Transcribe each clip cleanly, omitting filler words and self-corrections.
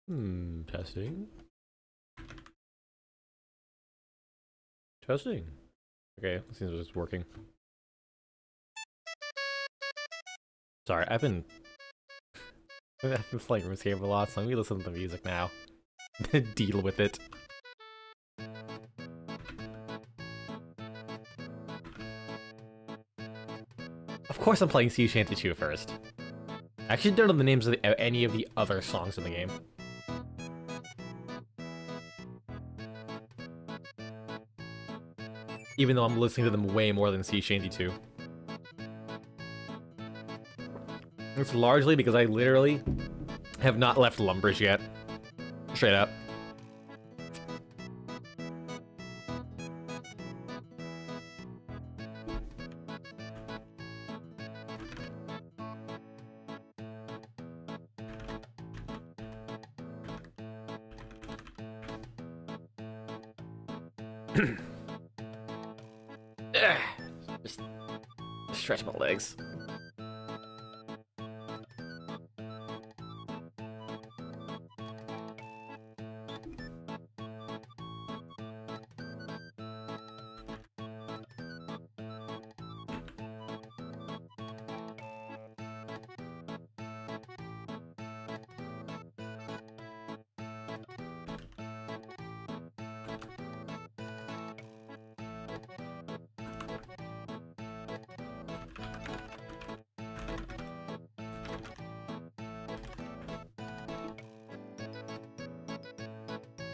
Testing. Testing. Okay, let's see if it's working. Sorry, I've been playing RuneScape a lot, so let me listen to the music now. Deal with it. Of course I'm playing Sea Shanty 2 first. I actually don't know the names of any of the other songs in the game. Even though I'm listening to them way more than Sea Shanty 2. It's largely because I literally have not left Lumbridge yet. Straight up. Just stretch my legs.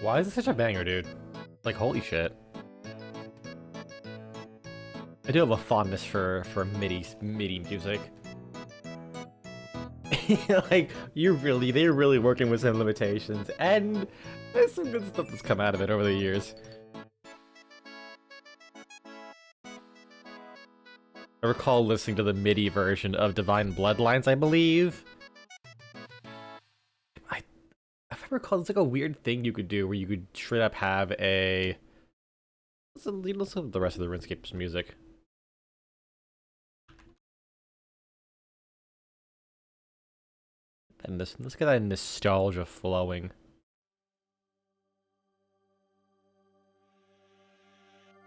Why is this such a banger, dude? Like, holy shit. I do have a fondness for MIDI music. Like, they're really working with some limitations, and there's some good stuff that's come out of it over the years. I recall listening to the MIDI version of Divine Bloodlines, I believe. If I recall, it's like a weird thing you could do where you could straight up have a... Let's listen to the rest of the RuneScape's music. And let's get that nostalgia flowing.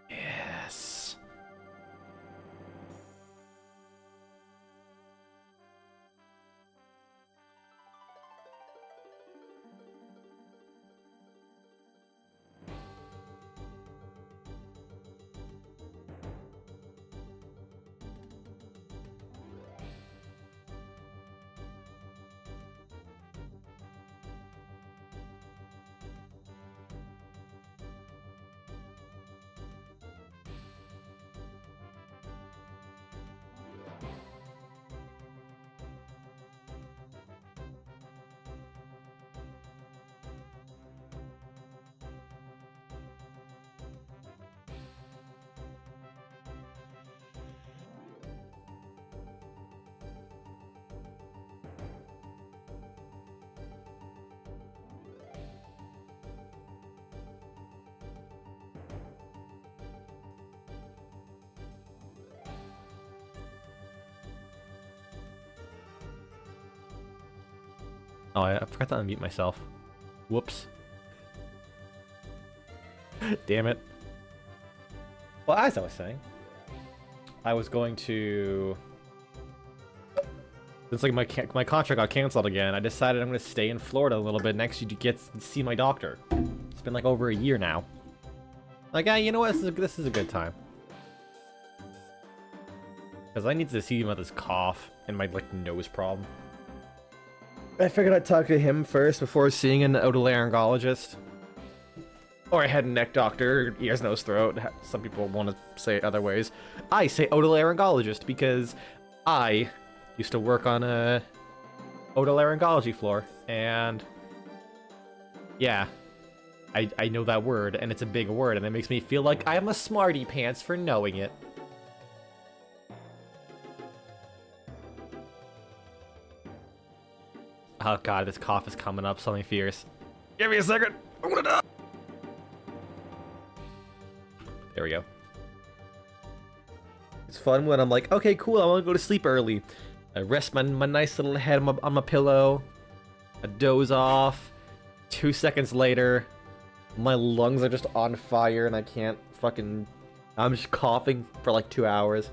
Yes. Oh, I forgot to unmute myself. Whoops. Damn it. Well, as I was saying, I was going to... It's like my contract got canceled again. I decided I'm going to stay in Florida a little bit next year to get to see my doctor. It's been like over a year now. Like, you know what? This is a good time. Because I need to see him about this cough and my, like, nose problem. I figured I'd talk to him first before seeing an otolaryngologist. Or a head and neck doctor, ears, nose, throat. Some people want to say it other ways. I say otolaryngologist because I used to work on a otolaryngology floor. And yeah, I know that word, and it's a big word, and it makes me feel like I'm a smarty pants for knowing it. Oh god, this cough is coming up, something fierce. Give me a second! I'm gonna die! There we go. It's fun when I'm like, okay, cool, I wanna go to sleep early. I rest my nice little head on my pillow. I doze off. 2 seconds later, my lungs are just on fire and I can't fucking... I'm just coughing for like 2 hours.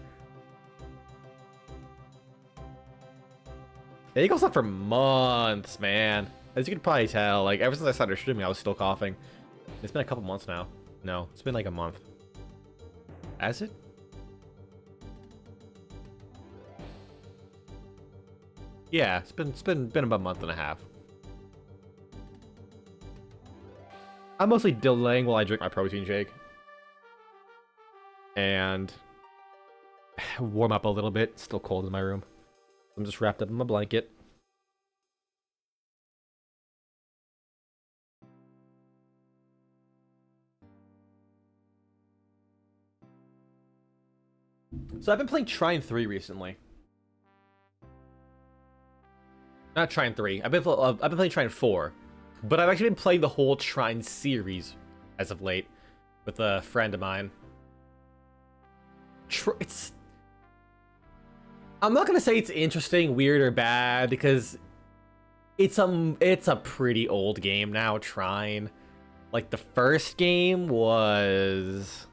It goes on for months, man. As you can probably tell, like, ever since I started streaming, I was still coughing. It's been a couple months now. No, it's been like a month. Has it? Yeah, it's been about a month and a half. I'm mostly delaying while I drink my protein shake. And warm up a little bit. It's still cold in my room. I'm just wrapped up in my blanket. So I've been playing Trine 3 recently. Not Trine 3. I've been playing Trine 4. But I've actually been playing the whole Trine series as of late with a friend of mine. I'm not gonna say it's interesting, weird, or bad because it's a pretty old game now. Trine, like the first game was.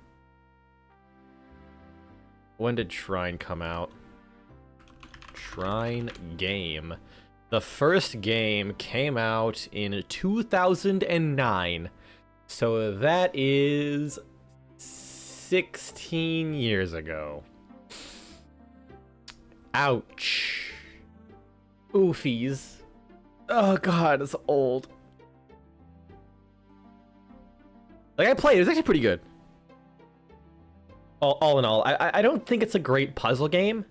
When did Trine come out? Trine game. The first game came out in 2009. So that is 16 years ago. Ouch. Oofies. Oh god, it's old. Like, I played it, was actually pretty good. All in all, I don't think it's a great puzzle game.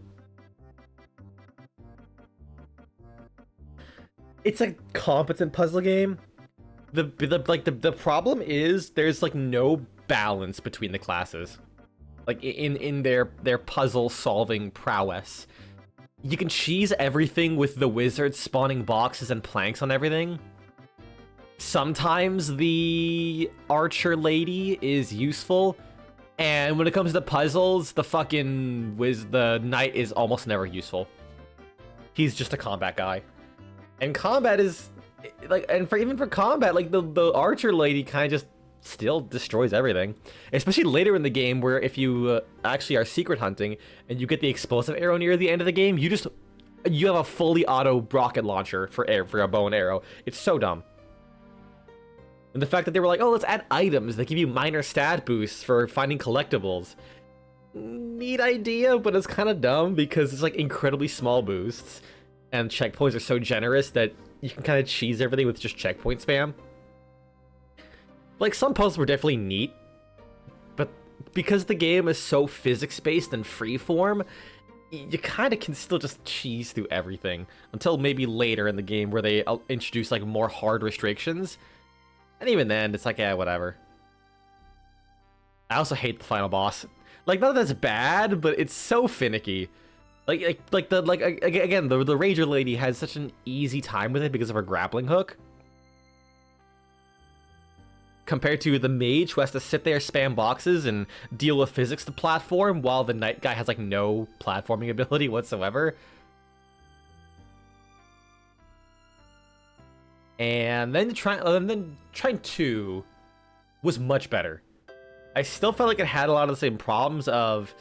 It's a competent puzzle game. The problem is there's like no balance between the classes. Like in their puzzle solving prowess. You can cheese everything with the wizard spawning boxes and planks on everything. Sometimes the archer lady is useful. And when it comes to puzzles, the knight is almost never useful. He's just a combat guy. And combat is like, and even for combat, like the archer lady kind of just still destroys everything. Especially later in the game, where if you actually are secret hunting and you get the explosive arrow near the end of the game, you have a fully auto rocket launcher for a bow and arrow. It's so dumb. And the fact that they were like, oh, let's add items that give you minor stat boosts for finding collectibles. Neat idea, but it's kind of dumb because it's like incredibly small boosts. And checkpoints are so generous that you can kind of cheese everything with just checkpoint spam. Like, some puzzles were definitely neat. But because the game is so physics-based and freeform, you kind of can still just cheese through everything. Until maybe later in the game where they introduce like more hard restrictions. And even then, it's like, yeah, whatever. I also hate the final boss. Like, not that that's bad, but it's so finicky. Again, the Ranger Lady has such an easy time with it because of her grappling hook. Compared to the mage who has to sit there, spam boxes, and deal with physics to platform, while the knight guy has like no platforming ability whatsoever. And then Trine 2 was much better. I still felt like it had a lot of the same problems of,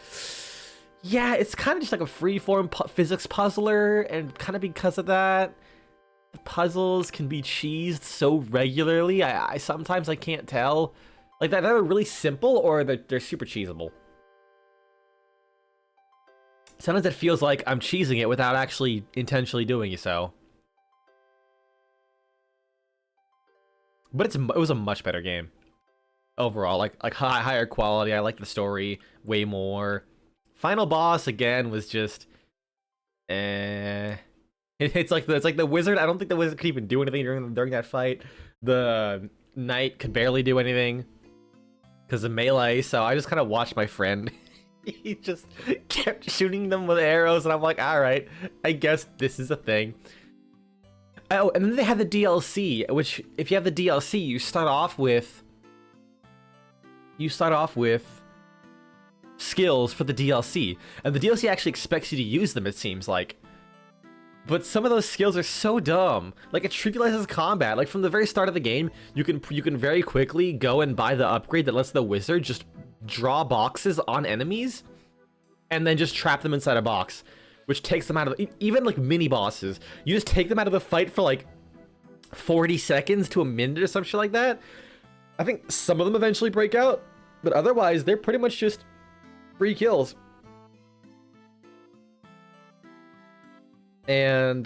yeah, it's kind of just like a freeform physics puzzler, and kind of because of that, the puzzles can be cheesed so regularly. I sometimes I can't tell, like they're either really simple or they're super cheesable. Sometimes it feels like I'm cheesing it without actually intentionally doing so. But it was a much better game overall. Like higher quality. I like the story way more. Final boss again was just, It's like the wizard. I don't think the wizard could even do anything during that fight. The knight could barely do anything because of melee. So I just kind of watched my friend. He just kept shooting them with arrows, and I'm like, all right, I guess this is a thing. Oh, and then they have the DLC, which if you have the DLC, you start off with skills for the DLC, and the DLC actually expects you to use them, it seems like. But some of those skills are so dumb. Like, it trivializes combat. Like, from the very start of the game, you can very quickly go and buy the upgrade that lets the wizard just draw boxes on enemies and then just trap them inside a box, which takes them out of even like mini bosses. You just take them out of the fight for like 40 seconds to a minute or some shit like that. I think some of them eventually break out, but otherwise they're pretty much just free kills. And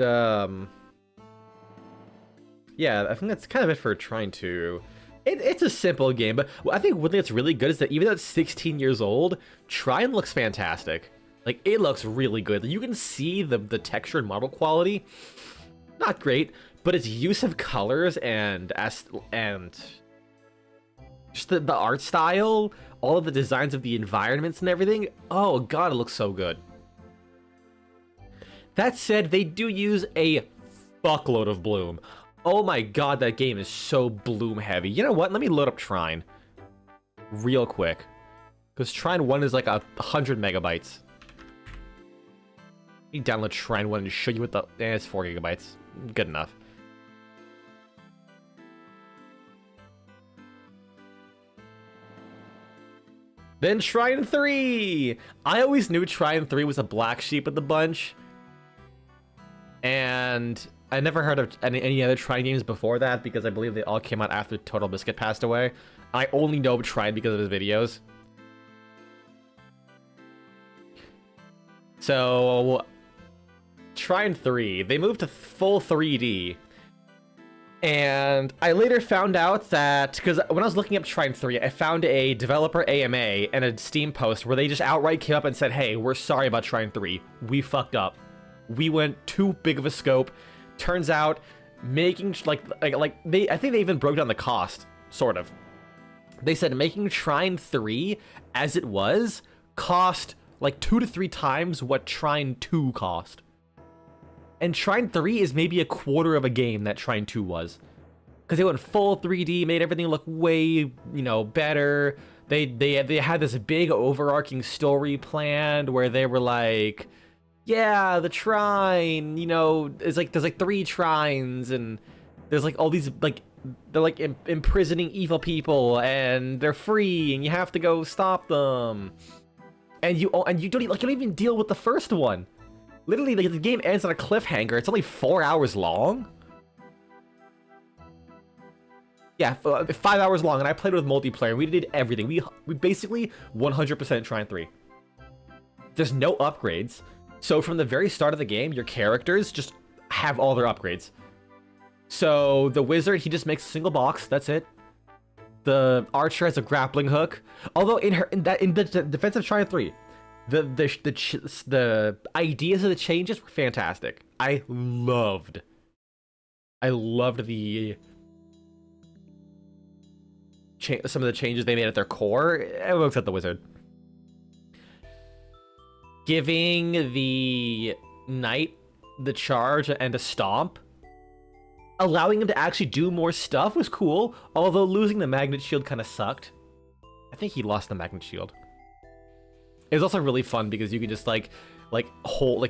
yeah, I think that's kind of it for trying to. It's a simple game, but I think one thing that's really good is that even though it's 16 years old, Trine looks fantastic. Like, it looks really good. You can see the texture and model quality. Not great, but its use of colors and just the art style, all of the designs of the environments and everything. Oh god, it looks so good. That said, they do use a fuckload of bloom. Oh my god, that game is so bloom heavy. You know what? Let me load up Trine real quick, because Trine 1 is like 100 megabytes. Let me download Trine 1 and show you what the... it's 4 gigabytes. Good enough. Then Trine 3! I always knew Trine 3 was a black sheep of the bunch. And I never heard of any other Trine games before that, because I believe they all came out after Total Biscuit passed away. I only know Trine because of his videos. So, Trine 3, they moved to full 3D. And I later found out that, because when I was looking up Trine 3, I found a developer AMA and a Steam post where they just outright came up and said, hey, we're sorry about Trine 3. We fucked up. We went too big of a scope. Turns out, making, I think they even broke down the cost, sort of. They said making Trine 3, as it was, cost like 2 to 3 times what Trine 2 cost. And Trine 3 is maybe a quarter of a game that Trine 2 was. Because they went full 3D, made everything look way, better. They had this big overarching story planned where they were like, yeah, the Trine, there's like 3 Trines, and there's like all these, like, they're like imprisoning evil people, and they're free, and you have to go stop them. And you don't even deal with the first one. Literally, the game ends on a cliffhanger. It's only 4 hours long. Yeah, 5 hours long, and I played with multiplayer, and we did everything. We basically 100% Trine 3. There's no upgrades. So from the very start of the game, your characters just have all their upgrades. So the wizard, he just makes a single box. That's it. The archer has a grappling hook. Although in the defense of Trine 3, the ideas of the changes were fantastic. I loved the some of the changes they made at their core. Everyone except the wizard. Giving the knight the charge and a stomp, allowing him to actually do more stuff was cool, although losing the magnet shield kind of sucked. I think he lost the magnet shield. It was also really fun because you could just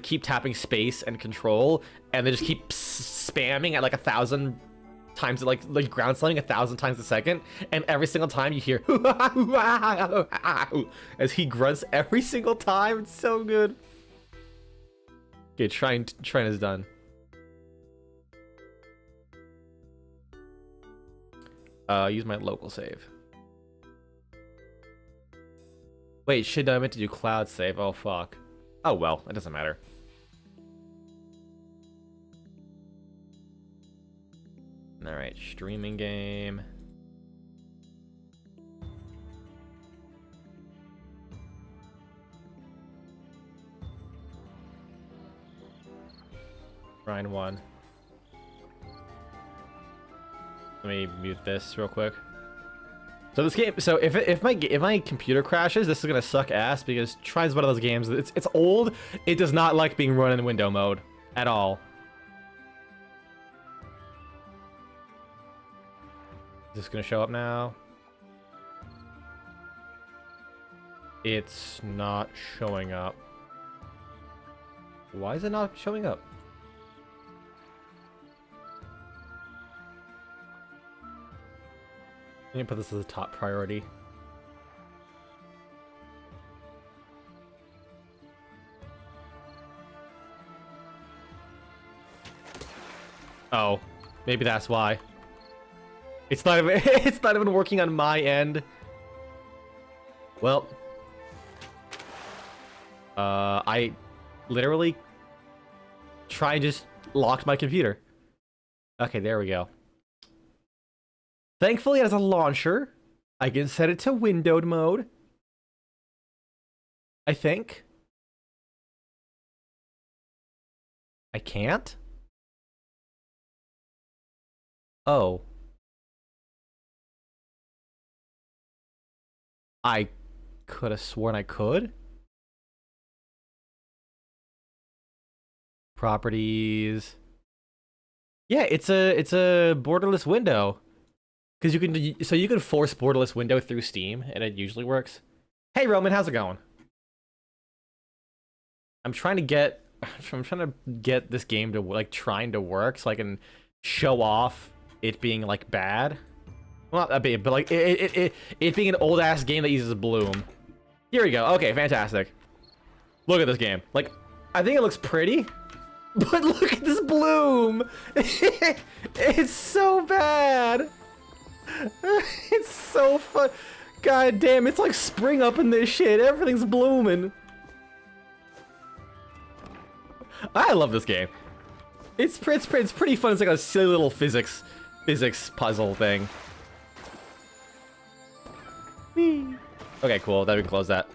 keep tapping space and control, and then just keep spamming at like 1,000 times, like ground slamming 1,000 times a second, and every single time you hear as he grunts every single time. It's so good. Okay, Trine is done. Use my local save. Wait, shit, I meant to do cloud save. Oh, fuck. Oh, well, it doesn't matter. Alright, streaming game. Trine 1. Let me mute this real quick. So this game, so if my computer crashes, this is gonna suck ass because Trine's one of those games. It's old. It does not like being run in window mode at all. Is this gonna show up now? It's not showing up. Why is it not showing up? Let me put this as a top priority. Oh, maybe that's why. It's not even it's not even working on my end. Well, I literally try and just locked my computer. Okay, there we go. Thankfully, as a launcher, I can set it to windowed mode. I think. I can't? Oh. I could have sworn I could. Properties. Yeah, it's a borderless window. Because you can force borderless window through Steam, and it usually works. Hey Roman, how's it going? I'm trying to get this game to like trying to work so I can show off it being like bad. Well, not that bad, but like it being an old ass game that uses Bloom. Here we go. Okay, fantastic. Look at this game. Like, I think it looks pretty, but look at this Bloom. It's so bad. It's so fun. God damn, it's like spring up in this shit. Everything's blooming. I love this game. It's pretty fun. It's like a silly little physics puzzle thing. Whee. Okay, cool. Then we can close that.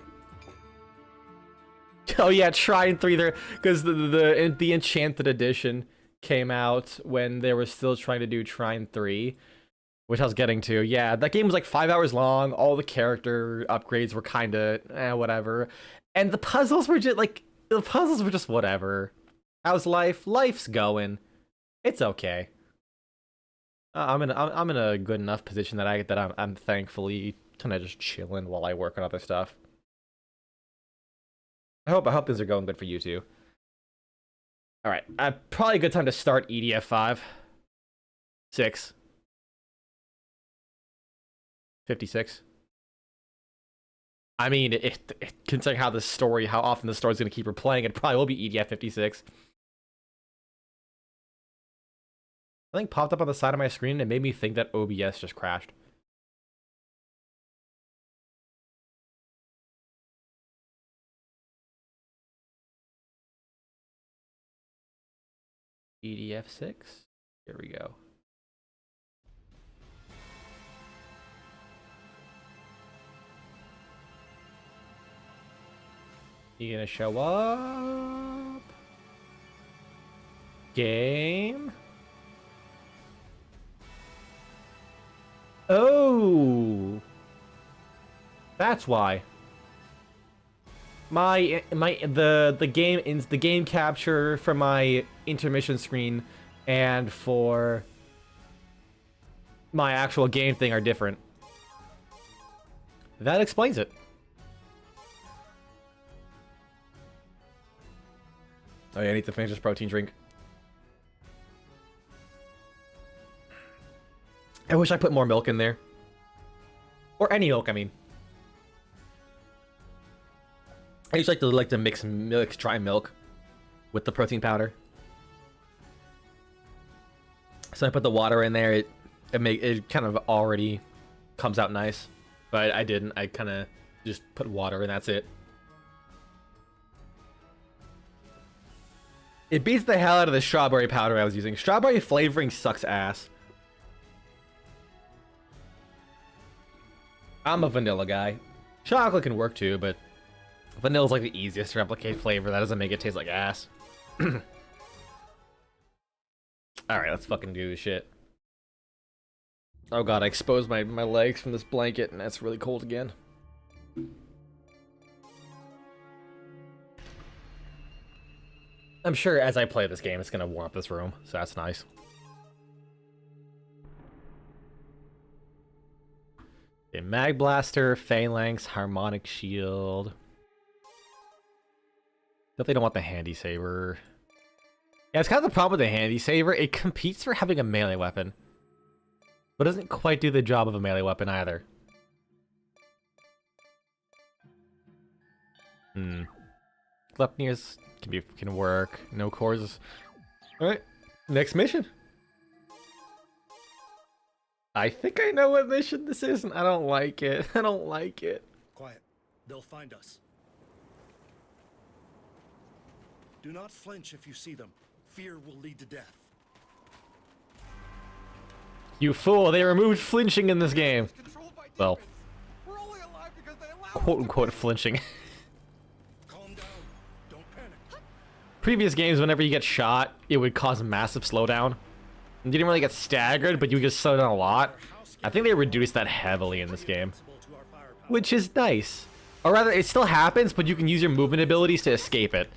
Oh yeah, Trine 3 there, because the Enchanted Edition came out when they were still trying to do Trine 3, which I was getting to. Yeah, that game was like 5 hours long. All the character upgrades were kind of whatever, and the puzzles were just whatever. How's life? Life's going. It's okay. I'm in a good enough position that I'm thankfully kind of just chilling while I work on other stuff. I hope things are going good for you too. All right, probably a good time to start EDF 5. 6. 56. I mean, considering how often the story's gonna keep replaying, it probably will be EDF 56. Something popped up on the side of my screen and it made me think that OBS just crashed. EDF 6. Here we go. You gonna show up? Game? Oh, that's why. The game capture for my intermission screen and for my actual game thing are different. That explains it. Oh yeah, I need to finish this protein drink. I wish I put more milk in there. Or any milk, I mean. I usually like to mix dry milk with the protein powder. So I put the water in there. It kind of already comes out nice, but I didn't. I kind of just put water and that's it. It beats the hell out of the strawberry powder I was using. Strawberry flavoring sucks ass. I'm a vanilla guy. Chocolate can work too, but vanilla's like the easiest to replicate flavor. That doesn't make it taste like ass. Alright, let's fucking do this shit. Oh god, I exposed my legs from this blanket and that's really cold again. I'm sure as I play this game, it's gonna warm up this room, so that's nice. Okay, Mag Blaster, Phalanx, Harmonic Shield. Definitely don't want the Handy Saber. Yeah, it's kind of the problem with the Handy Saber. It competes for having a melee weapon. but doesn't quite do the job of a melee weapon either. Glepnir's can work. No cores. Alright. Next mission. I think I know what mission this is, and I don't like it. I don't like it. Quiet. They'll find us. Do not flinch if you see them. Fear will lead to death. You fool, they removed flinching in this game. Well, quote-unquote flinching. Calm down. Don't panic. Previous games, whenever you get shot, it would cause massive slowdown. You didn't really get staggered, but you would just slow down a lot. I think they reduced that heavily in this game, which is nice. Or rather, it still happens, but you can use your movement abilities to escape it.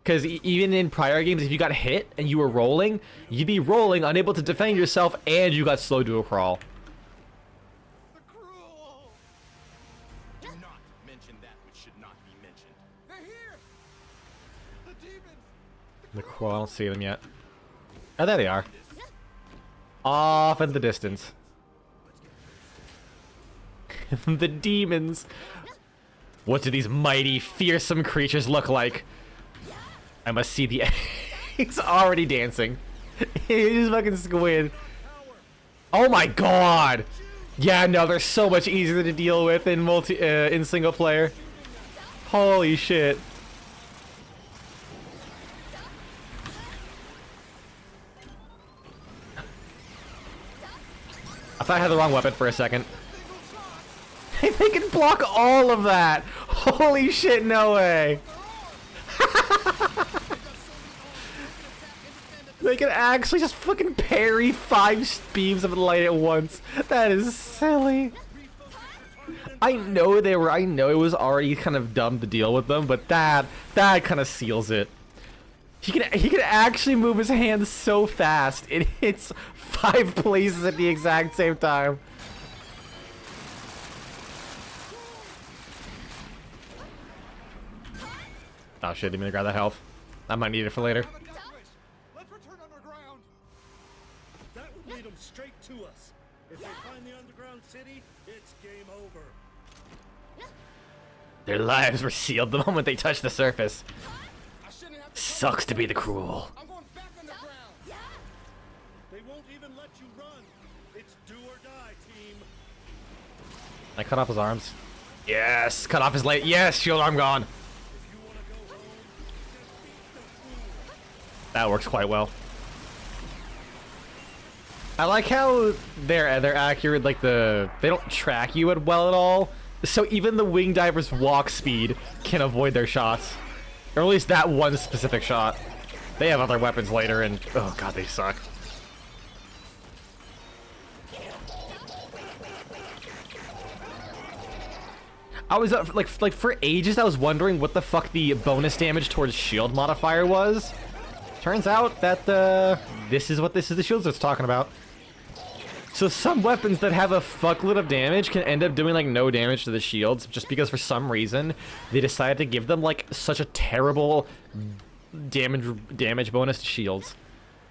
Because even in prior games, if you got hit and you were rolling, you'd be rolling, unable to defend yourself, and you got slowed to a crawl. The cruel. Do not mention that which should not be mentioned. They're here. The demons. The crawl, I don't see them yet. Oh, there they are. Off in the distance. The demons. What do these mighty, fearsome creatures look like? I must see the... He's already dancing. He's fucking squid. Oh my god! Yeah, no, they're so much easier to deal with in in single player. Holy shit. I thought I had the wrong weapon for a second. They can block all of that! Holy shit, no way! They can actually just fucking parry 5 beams of light at once. That is silly. I know it was already kind of dumb to deal with them, but that kind of seals it. He can actually move his hands so fast. It hits 5 places at the exact same time. Oh shit, didn't mean to grab that health. I might need it for later. Let's return underground. That would lead them straight to us. If they find the underground city, it's game over. Their lives were sealed the moment they touched the surface. I shouldn't have to Sucks to be the cruel. I'm going back underground. They won't even let you run. It's do or die, team. I cut off his arms. Yes, cut off his leg. Yes, shield arm gone. If you want to go home, defeat the fool. That works quite well. I like how they're accurate. Like they don't track you well at all. So even the wing diver's walk speed can avoid their shots, or at least that one specific shot. They have other weapons later, and oh god, they suck. I was like for ages I was wondering what the fuck the bonus damage towards shield modifier was. Turns out that this is the shields that's talking about. So some weapons that have a fuckload of damage can end up doing like no damage to the shields just because for some reason they decided to give them like such a terrible damage bonus to shields.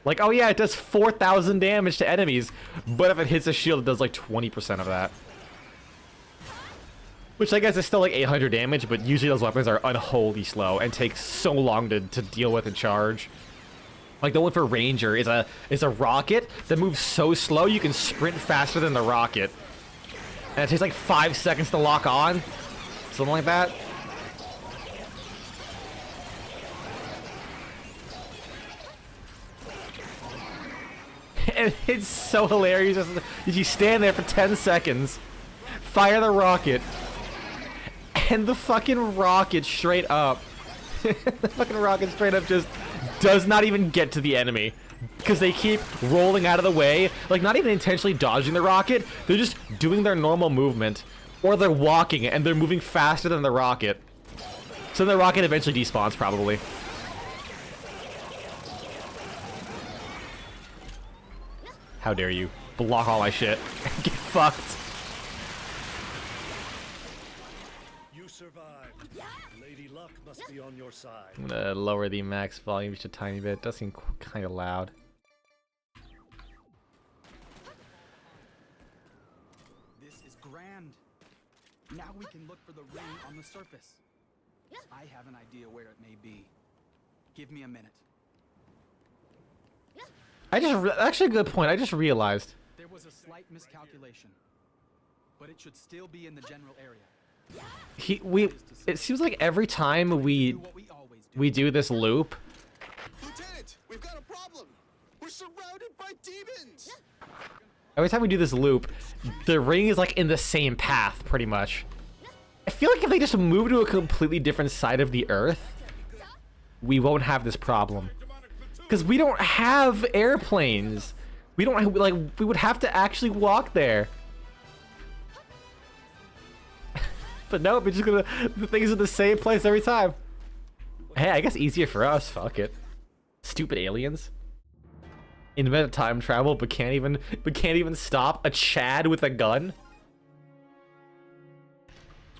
Like, oh yeah, it does 4,000 damage to enemies, but if it hits a shield it does like 20% of that. Which I guess is still like 800 damage, but usually those weapons are unholy slow and take so long to deal with and charge. Like the one for Ranger is a rocket that moves so slow you can sprint faster than the rocket. And it takes like 5 seconds to lock on. Something like that. And it's so hilarious. You stand there for 10 seconds, fire the rocket, and the fucking rocket straight up. The fucking rocket straight up just does not even get to the enemy because they keep rolling out of the way, like not even intentionally dodging the rocket. They're just doing their normal movement, or they're walking and they're moving faster than the rocket. So the rocket eventually despawns probably. How dare you block all my shit. Get fucked. You survived. Lady Luck must be on your side. I'm gonna lower the max volume just a tiny bit. It does seem kind of loud. Now we can look for the ring on the surface. I have an idea where it may be. Give me a minute. Actually a good point. I just realized. There was a slight miscalculation, but it should still be in the general area. It seems like every time we Do what we always do. do this loop, Lieutenant, we've got a problem. We're surrounded by demons. every time we do this loop, the ring is like in the same path, pretty much. I feel like if they just move to a completely different side of the Earth, we won't have this problem. Because we don't have airplanes. We don't like. We would have to actually walk there. But no, we're just gonna. The things are the same place every time. Hey, I guess easier for us. Fuck it. Stupid aliens. Invented time travel, but can't even stop a Chad with a gun.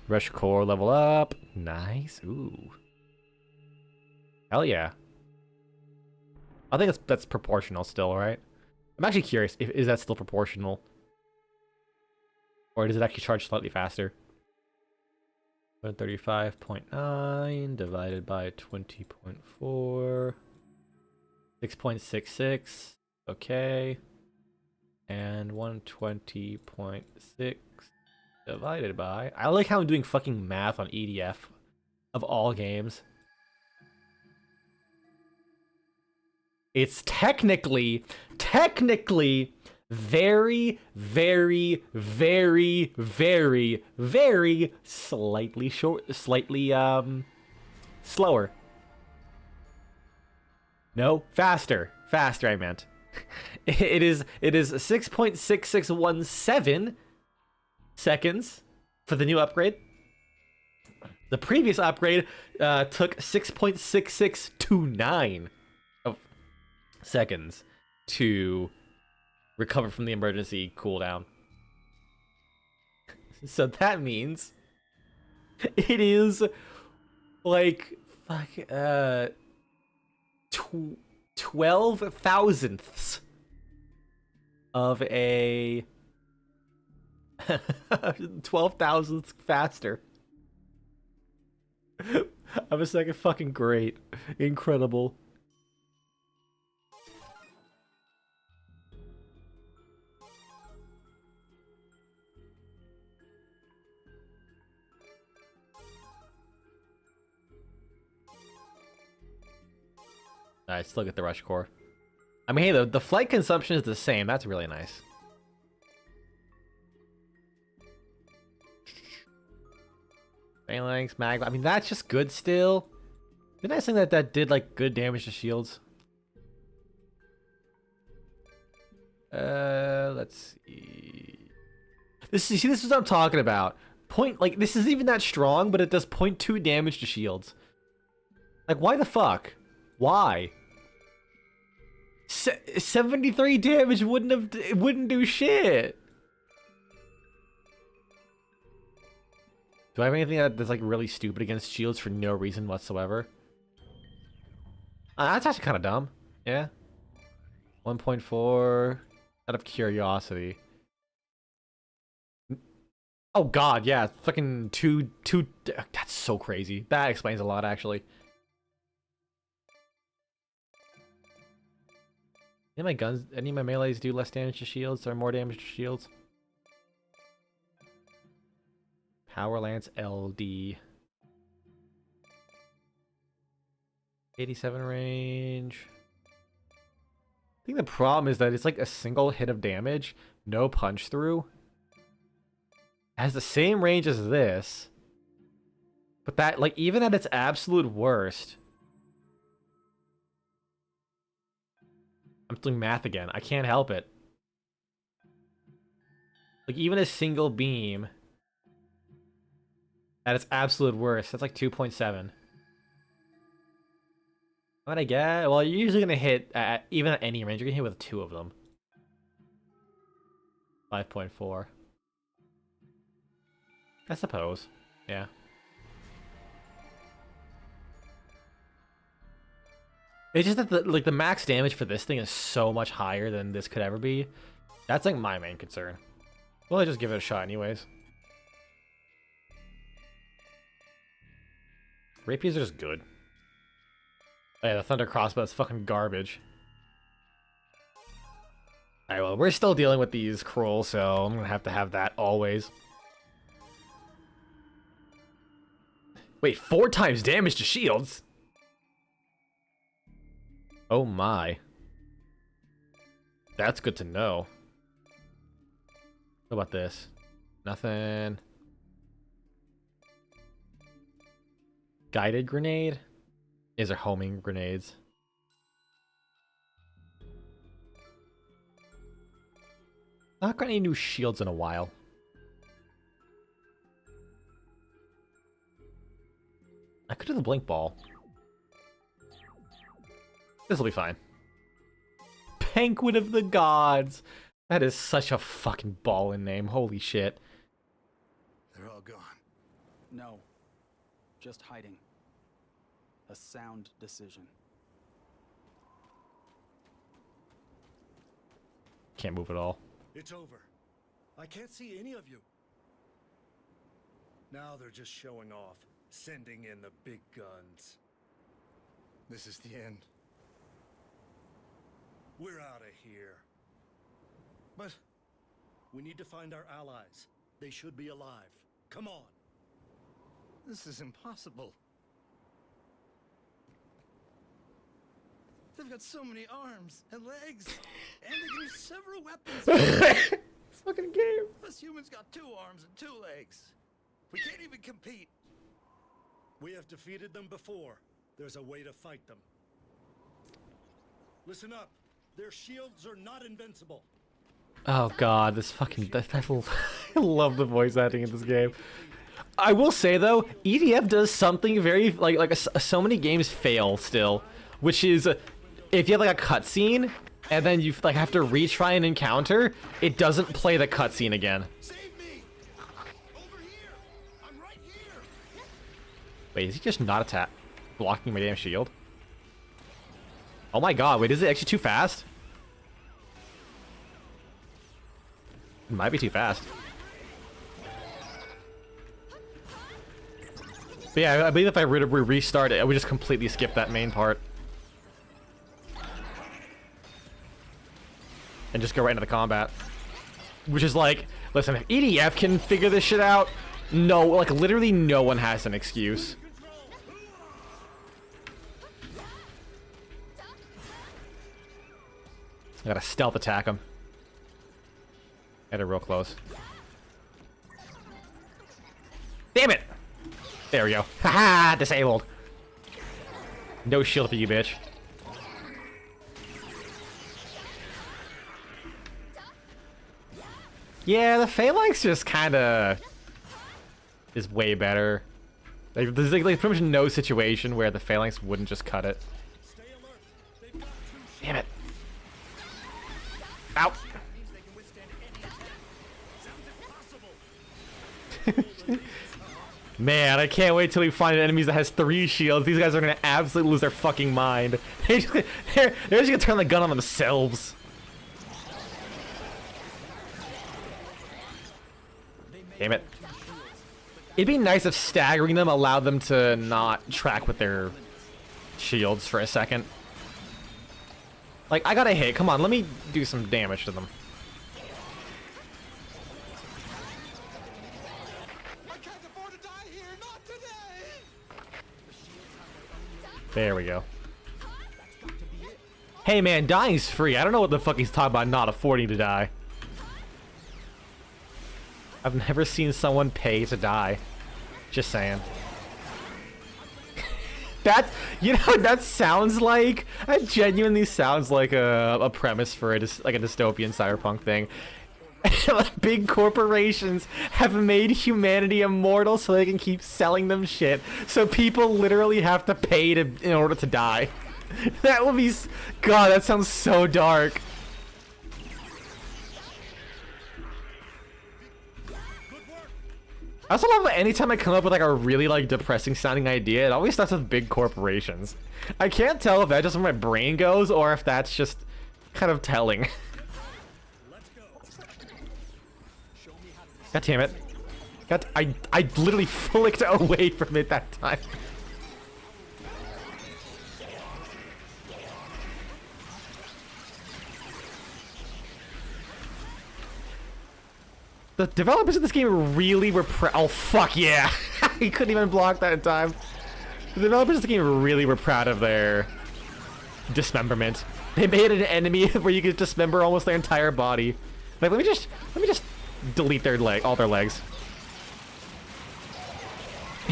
Rush core level up. Nice. Ooh. Hell yeah. I think that's proportional still, right? I'm actually curious, is that still proportional? Or does it actually charge slightly faster? 135.9 divided by 20.4. 6.66. Okay. And 120.6 divided by... I like how I'm doing fucking math on EDF of all games. It's technically very, very, very, very, very slightly slower. No, faster I meant. It is 6.6617 seconds for the new upgrade. The previous upgrade took 6.6629 seconds to recover from the emergency cooldown. So that means it is like 12 thousandths of a 12 thousandths faster. I'm a second fucking great. Incredible. I still get the rush core. I mean, hey, the flight consumption is the same. That's really nice. Phalanx, magma. I mean, that's just good still. The nice thing that did like good damage to shields. Let's see. This is what I'm talking about. This isn't even that strong, but it does 0.2 damage to shields. Like, why the fuck? Why? 73 damage wouldn't do shit. Do I have anything that's like really stupid against shields for no reason whatsoever? That's actually kind of dumb. Yeah. 1.4 out of curiosity. Oh god, yeah, fucking two. That's so crazy. That explains a lot, actually. Any of my melees do less damage to shields or more damage to shields? Power Lance LD. 87 range. I think the problem is that it's like a single hit of damage, no punch through. It has the same range as this. But that, like, even at its absolute worst... I'm doing math again. I can't help it. Like, even a single beam at its absolute worst, that's like 2.7. What I get? Well, you're usually gonna hit even at any range. You're gonna hit with 2 of them. 5.4. I suppose. Yeah. It's just that the max damage for this thing is so much higher than this could ever be. That's like my main concern. Well, I just give it a shot anyways. Rapiers are just good. Oh, yeah, the thunder crossbow is fucking garbage. Alright, well, we're still dealing with these Krolls, so I'm gonna have that always. Wait, 4 times damage to shields? Oh my. That's good to know. What about this? Nothing. Guided grenade? These are homing grenades. Not got any new shields in a while. I could do the blink ball. This'll be fine. Banquet of the Gods! That is such a fucking ballin' name. Holy shit. They're all gone. No. Just hiding. A sound decision. Can't move at all. It's over. I can't see any of you. Now they're just showing off, sending in the big guns. This is the end. We're out of here. But we need to find our allies. They should be alive. Come on. This is impossible. They've got so many arms and legs, and they can use several weapons. This fucking game. Us humans got 2 arms and 2 legs. We can't even compete. We have defeated them before. There's a way to fight them. Listen up. Their shields are not invincible. Oh god, this fucking... I love the voice acting in this game. I will say though, EDF does something very... so many games fail still. Which is, if you have like a cutscene, and then you like have to retry an encounter, it doesn't play the cutscene again. Save me! Over here! I'm right here! Wait, is he just not blocking my damn shield? Oh my god, wait, is it actually too fast? It might be too fast. But yeah, I believe if I restart it, I would just completely skip that main part. And just go right into the combat. Which is like, listen, if EDF can figure this shit out, no, like literally no one has an excuse. I gotta stealth attack him. Get it real close. Damn it! There we go. Haha! Disabled. No shield for you, bitch. Yeah, the Phalanx just kinda is way better. Like, there's like pretty much no situation where the Phalanx wouldn't just cut it. Stay alert. They've got 2 Damn it. Ow! Man, I can't wait till we find enemies that has 3 shields. These guys are gonna absolutely lose their fucking mind. They're just gonna turn the gun on themselves. Damn it. It'd be nice if staggering them allowed them to not track with their shields for a second. Like, I got a hit. Come on, let me do some damage to them. I can't afford to die here, not today! There we go. Hey man, dying's free. I don't know what the fuck he's talking about not affording to die. I've never seen someone pay to die. Just saying. That, you know, that sounds like, that genuinely sounds like a premise for a dystopian cyberpunk thing. Big corporations have made humanity immortal so they can keep selling them shit. So people literally have to pay in order to die. That would be, God, that sounds so dark. I also love that anytime I come up with like a really like depressing sounding idea, it always starts with big corporations. I can't tell if that's just where my brain goes or if that's just kind of telling. Let's go. God damn it. I literally flicked away from it that time. The developers of this game really were oh fuck yeah! He couldn't even block that in time. The developers of the game really were proud of their dismemberment. They made an enemy where you could dismember almost their entire body. Like let me just delete their all their legs.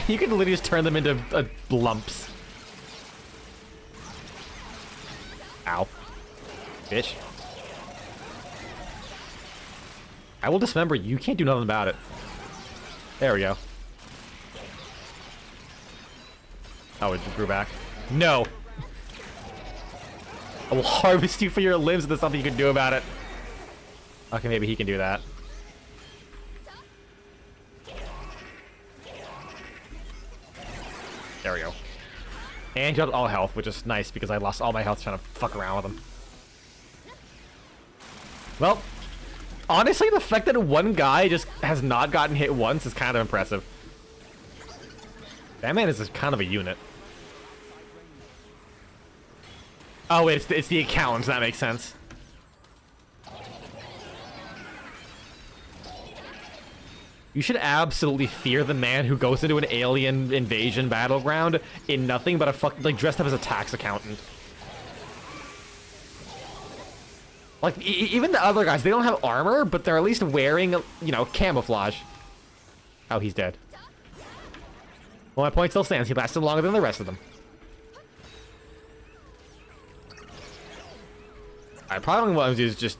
You can literally just turn them into lumps. Ow. Bitch. I will dismember you. You can't do nothing about it. There we go. Oh, it grew back. No! I will harvest you for your limbs if there's something you can do about it. Okay, maybe he can do that. There we go. And you got all health, which is nice because I lost all my health trying to fuck around with him. Well, honestly, the fact that one guy just has not gotten hit once is kind of impressive. That man is just kind of a unit. Oh, wait, it's the accountants. That makes sense. You should absolutely fear the man who goes into an alien invasion battleground in nothing but a fucking, like, dressed up as a tax accountant. Like, even the other guys, they don't have armor, but they're at least wearing, you know, camouflage. Oh, he's dead. Well, my point still stands. He lasted longer than the rest of them. I probably want to do is just...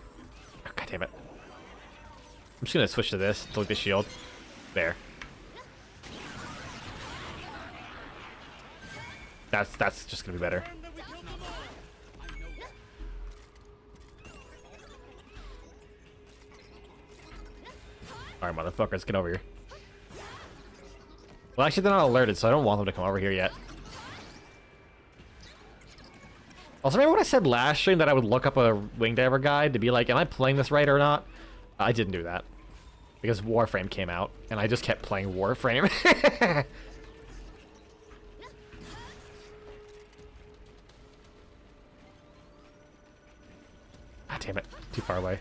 Oh, God damn it. I'm just going to switch to this, to like the shield. There. That's just going to be better. Alright, motherfuckers, get over here. Well, actually, they're not alerted, so I don't want them to come over here yet. Also, remember when I said last stream that I would look up a wing diver guide to be like, am I playing this right or not? I didn't do that. Because Warframe came out, and I just kept playing Warframe. Ah, damn it. Too far away.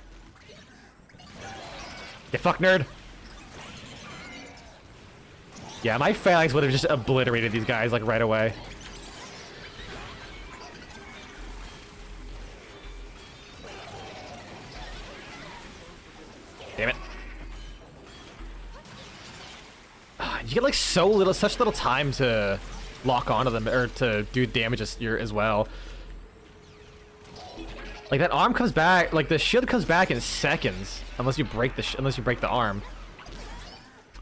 Get fucked, nerd! Yeah, my phalanx would have just obliterated these guys, like, right away. Damn it. You get like such little time to lock onto them or to do damage as well. Like that arm comes back, like the shield comes back in seconds, unless you break the arm.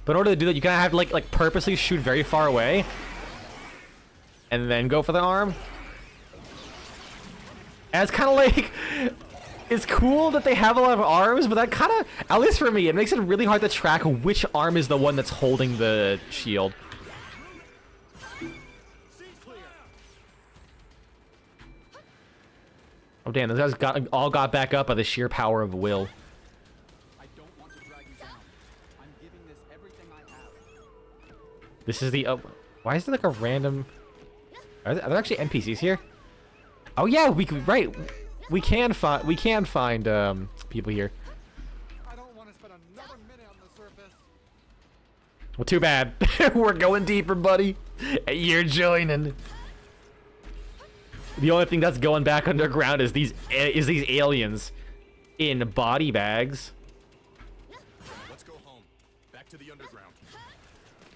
But in order to do that, you kind of have to like purposely shoot very far away, and then go for the arm. And it's kind of like. It's cool that they have a lot of arms, but that kind of, at least for me, it makes it really hard to track which arm is the one that's holding the shield. Oh damn, those guys all got back up by the sheer power of will. I don't want to drag you down. I'm giving this everything I have. This is the why is there like a random? Are there actually NPCs here? Oh yeah, we could We can find people here. I don't want to spend another minute on the surface. Well, too bad. We're going deeper, buddy. You're joining. The only thing that's going back underground is these aliens in body bags. Let's go home. Back to the underground.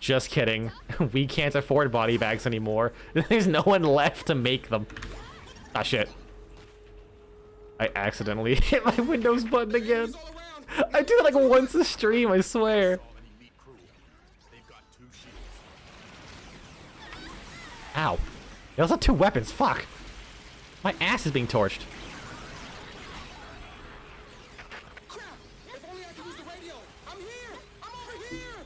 Just kidding. We can't afford body bags anymore. There's no one left to make them. Ah, shit. I accidentally hit my Windows button again. I do that like once a stream, I swear. Ow. They also have 2 weapons, fuck. My ass is being torched. Crap! If only I could use the radio! I'm here! I'm over here!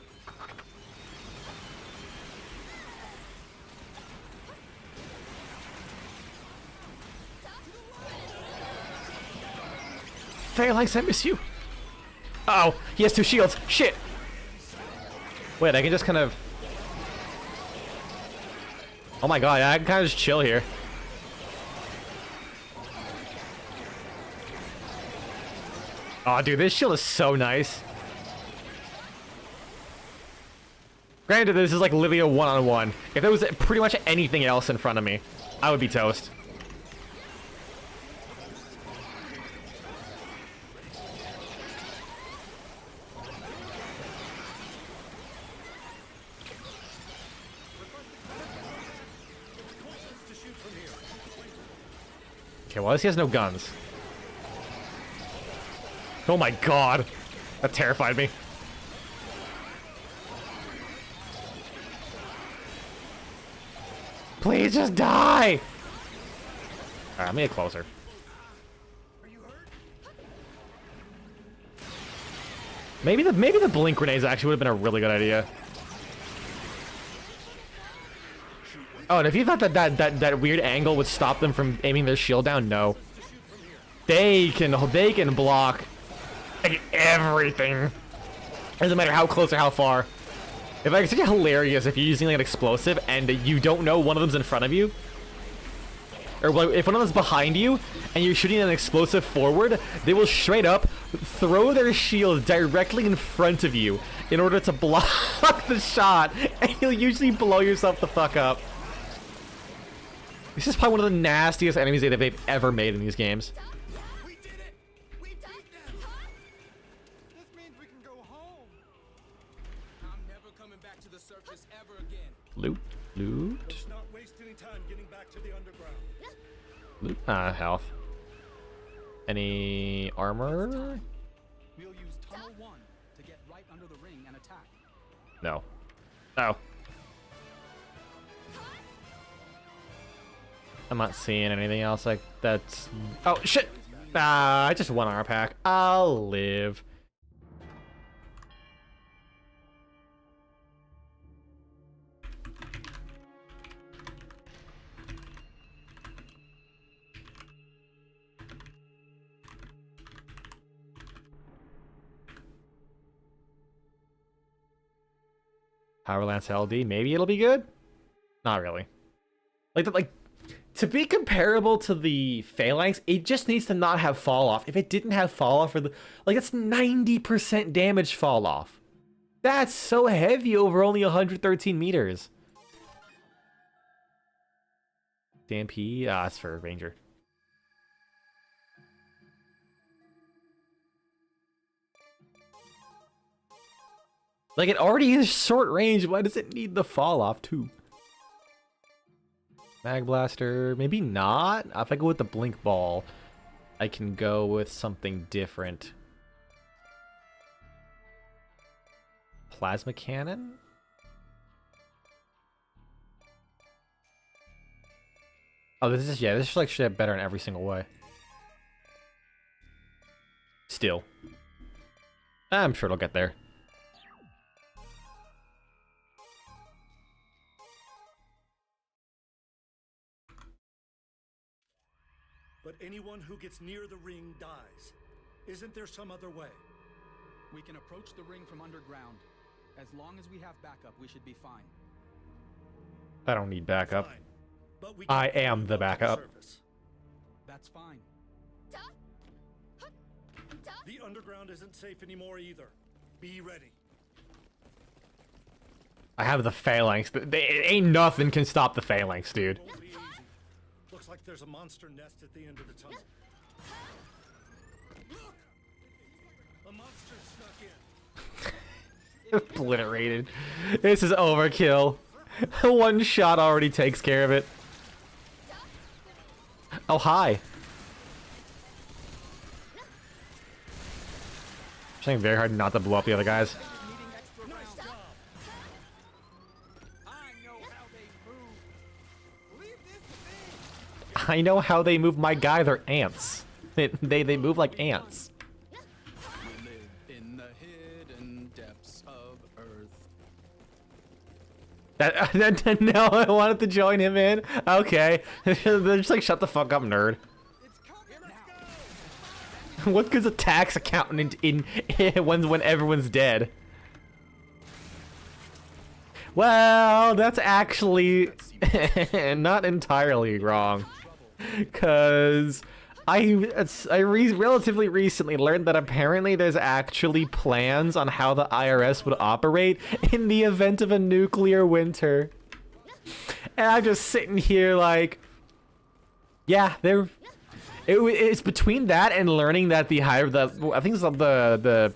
Phalanx, I miss you. Uh oh, he has 2 shields. Shit. Wait, I can just kind of. Oh my god, I can kind of just chill here. Oh, dude, this shield is so nice. Granted, this is like literally a one-on-one. If there was pretty much anything else in front of me, I would be toast. Okay, well, at least he has no guns. Oh my god. That terrified me. Please just die! Alright, let me get closer. Maybe the blink grenades actually would have been a really good idea. Oh, and if you thought that weird angle would stop them from aiming their shield down, no. They can block like everything. Doesn't matter how close or how far. It's like hilarious if you're using like an explosive and you don't know one of them's in front of you. Or like, if one of them's behind you and you're shooting an explosive forward, they will straight up throw their shield directly in front of you in order to block the shot, and you'll usually blow yourself the fuck up. This is probably one of the nastiest enemies that they've ever made in these games. We did it! We beat them! This means we can go home. I'm never coming back to the surface ever again. Loot. Let's not waste any time getting back to the underground. Loot. Health. Any armor? We'll use tunnel 1 to get right under the ring and attack. No. Oh. I'm not seeing anything else like that's... Oh, shit! I just won our pack. I'll live. Power Lance LD, maybe it'll be good? Not really. Like, to be comparable to the Phalanx, it just needs to not have fall off. If it didn't have fall off, that's 90% damage fall off. That's so heavy over only 113 meters. Stampede, it's for Ranger. Like, it already is short range. Why does it need the fall off too? Mag Blaster, maybe not. If I go with the Blink Ball, I can go with something different. Plasma Cannon? Oh, this is like shit better in every single way. Still. I'm sure it'll get there. But anyone who gets near the ring dies. Isn't there some other way? We can approach the ring from underground. As long as we have backup, we should be fine. I don't need backup. Fine. But we I can am the go to backup. surface. That's fine. The underground isn't safe anymore either. Be ready. I have the Phalanx. Ain't nothing can stop the Phalanx, dude. Won't be easy. Looks like there's a monster nest at the end of the tunnel. Look! A monster snuck in. Obliterated. This is overkill. One shot already takes care of it. Oh, hi. Trying very hard not to blow up the other guys. I know how they move my guy, they're ants. They move like ants. We live in the hidden depths of Earth. No, I wanted to join him in. Okay. They're just like, shut the fuck up, nerd. What good's a tax accountant in when everyone's dead? Well, that's actually not entirely wrong. Cause relatively recently learned that apparently there's actually plans on how the IRS would operate in the event of a nuclear winter. And I'm just sitting here like, yeah, it's between that and learning that I think it's the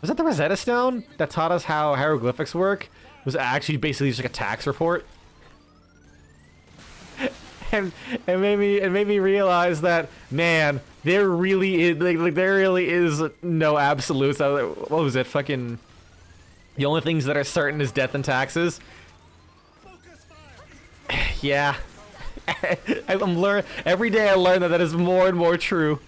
was that the Rosetta Stone that taught us how hieroglyphics work was actually basically just like a tax report. And it made me realize that, man, there really is no absolutes. What was it? Fucking the only things that are certain is death and taxes. Yeah. Every day I learn that is more and more true.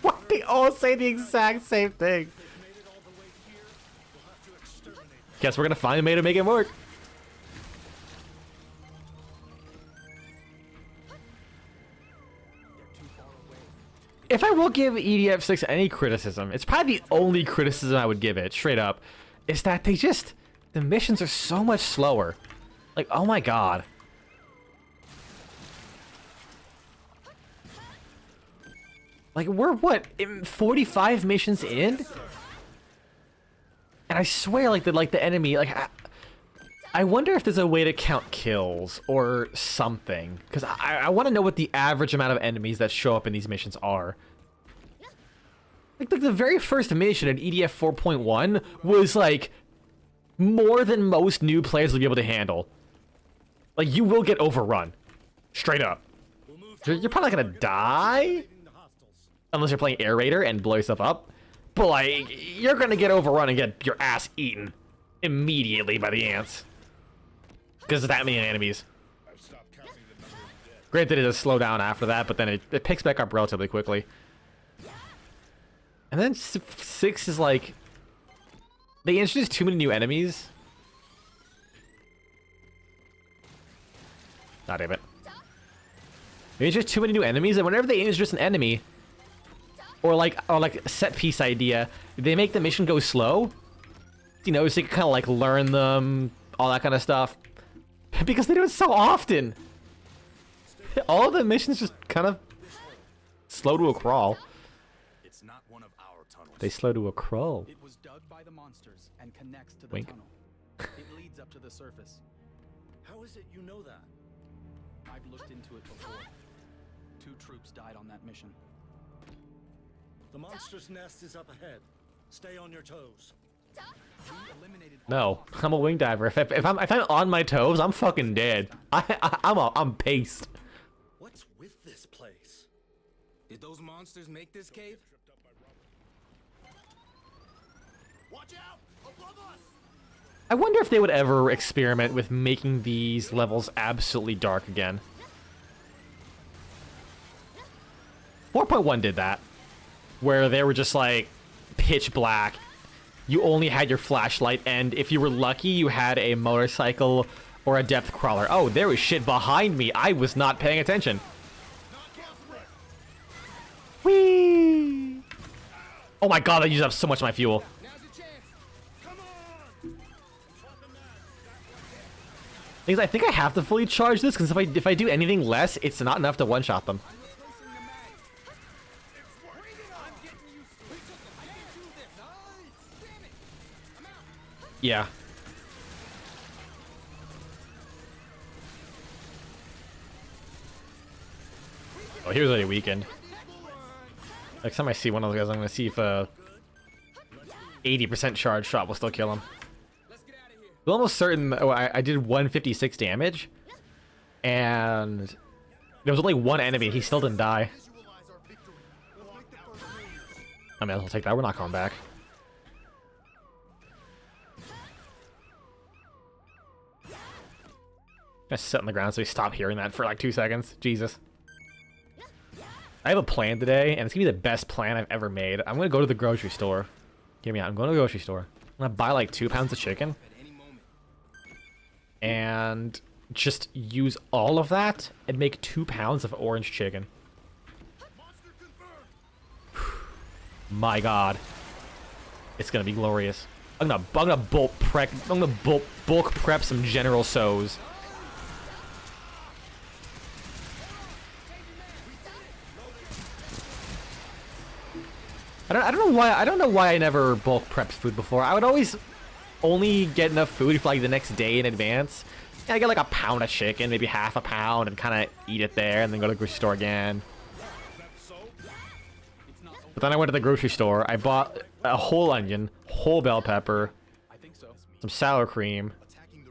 Why they all say the exact same thing? Guess we're gonna find a way to make it work. If I will give EDF6 any criticism, it's probably the only criticism I would give it, straight up, is that the missions are so much slower. Like, oh my god. Like, we're what, 45 missions in? And I swear, like the enemy, like, I wonder if there's a way to count kills or something. Because I want to know what the average amount of enemies that show up in these missions are. Like the very first mission in EDF 4.1 was, like, more than most new players will be able to handle. Like, you will get overrun. Straight up. You're probably not going to die. Unless you're playing Air Raider and blow yourself up. But, like, you're going to get overrun and get your ass eaten immediately by the ants. Because there's that many enemies. Granted, it does slow down after that, but then it picks back up relatively quickly. And then 6 is like... They introduced too many new enemies. Ah, damn it. They introduced too many new enemies, and whenever they introduce an enemy... Or like a set piece idea, they make the mission go slow. You know, so you can kind of like learn them, all that kind of stuff. Because they do it so often. All the missions just kind of slow to a crawl. It's not one of our tunnels. They slow to a crawl. It was dug by the monsters and connects to the Wink. tunnel. It leads up to the surface. How is it you know that? I've looked into it before. 2 troops died on that mission. The monster's nest is up ahead. Stay on your toes. We eliminated No, I'm a wing diver. If I'm on my toes, I'm fucking dead. I'm paced. What's with this place? Did those monsters make this cave? Watch out! Above us! I wonder if they would ever experiment with making these levels absolutely dark again. 4.1 did that, where they were just like pitch black. You only had your flashlight, and if you were lucky, you had a motorcycle or a depth crawler. Oh, there was shit behind me. I was not paying attention. Whee! Oh my god, I used up so much of my fuel. Now's your chance. Come on! Because I think I have to fully charge this, because if I do anything less, it's not enough to one-shot them. Yeah. Oh, here's a weekend. Next time I see one of those guys, I'm gonna see if 80% charge shot will still kill him. I'm almost certain I did 156 damage, and there was only one enemy. He still didn't die. I mean, I'll take that. We're not coming back. Just sit on the ground so we stop hearing that for like 2 seconds. Jesus. I have a plan today, and it's gonna be the best plan I've ever made. I'm gonna go to the grocery store. Hear me out. I'm going to the grocery store. I'm gonna buy like 2 pounds of chicken. And just use all of that and make 2 pounds of orange chicken. My god. It's gonna be glorious. I'm gonna bulk prep some General So's. I don't know why I never bulk prepped food before. I would always only get enough food for like the next day in advance. And I get like a pound of chicken, maybe half a pound, and kind of eat it there, and then go to the grocery store again. But then I went to the grocery store. I bought a whole onion, whole bell pepper, some sour cream.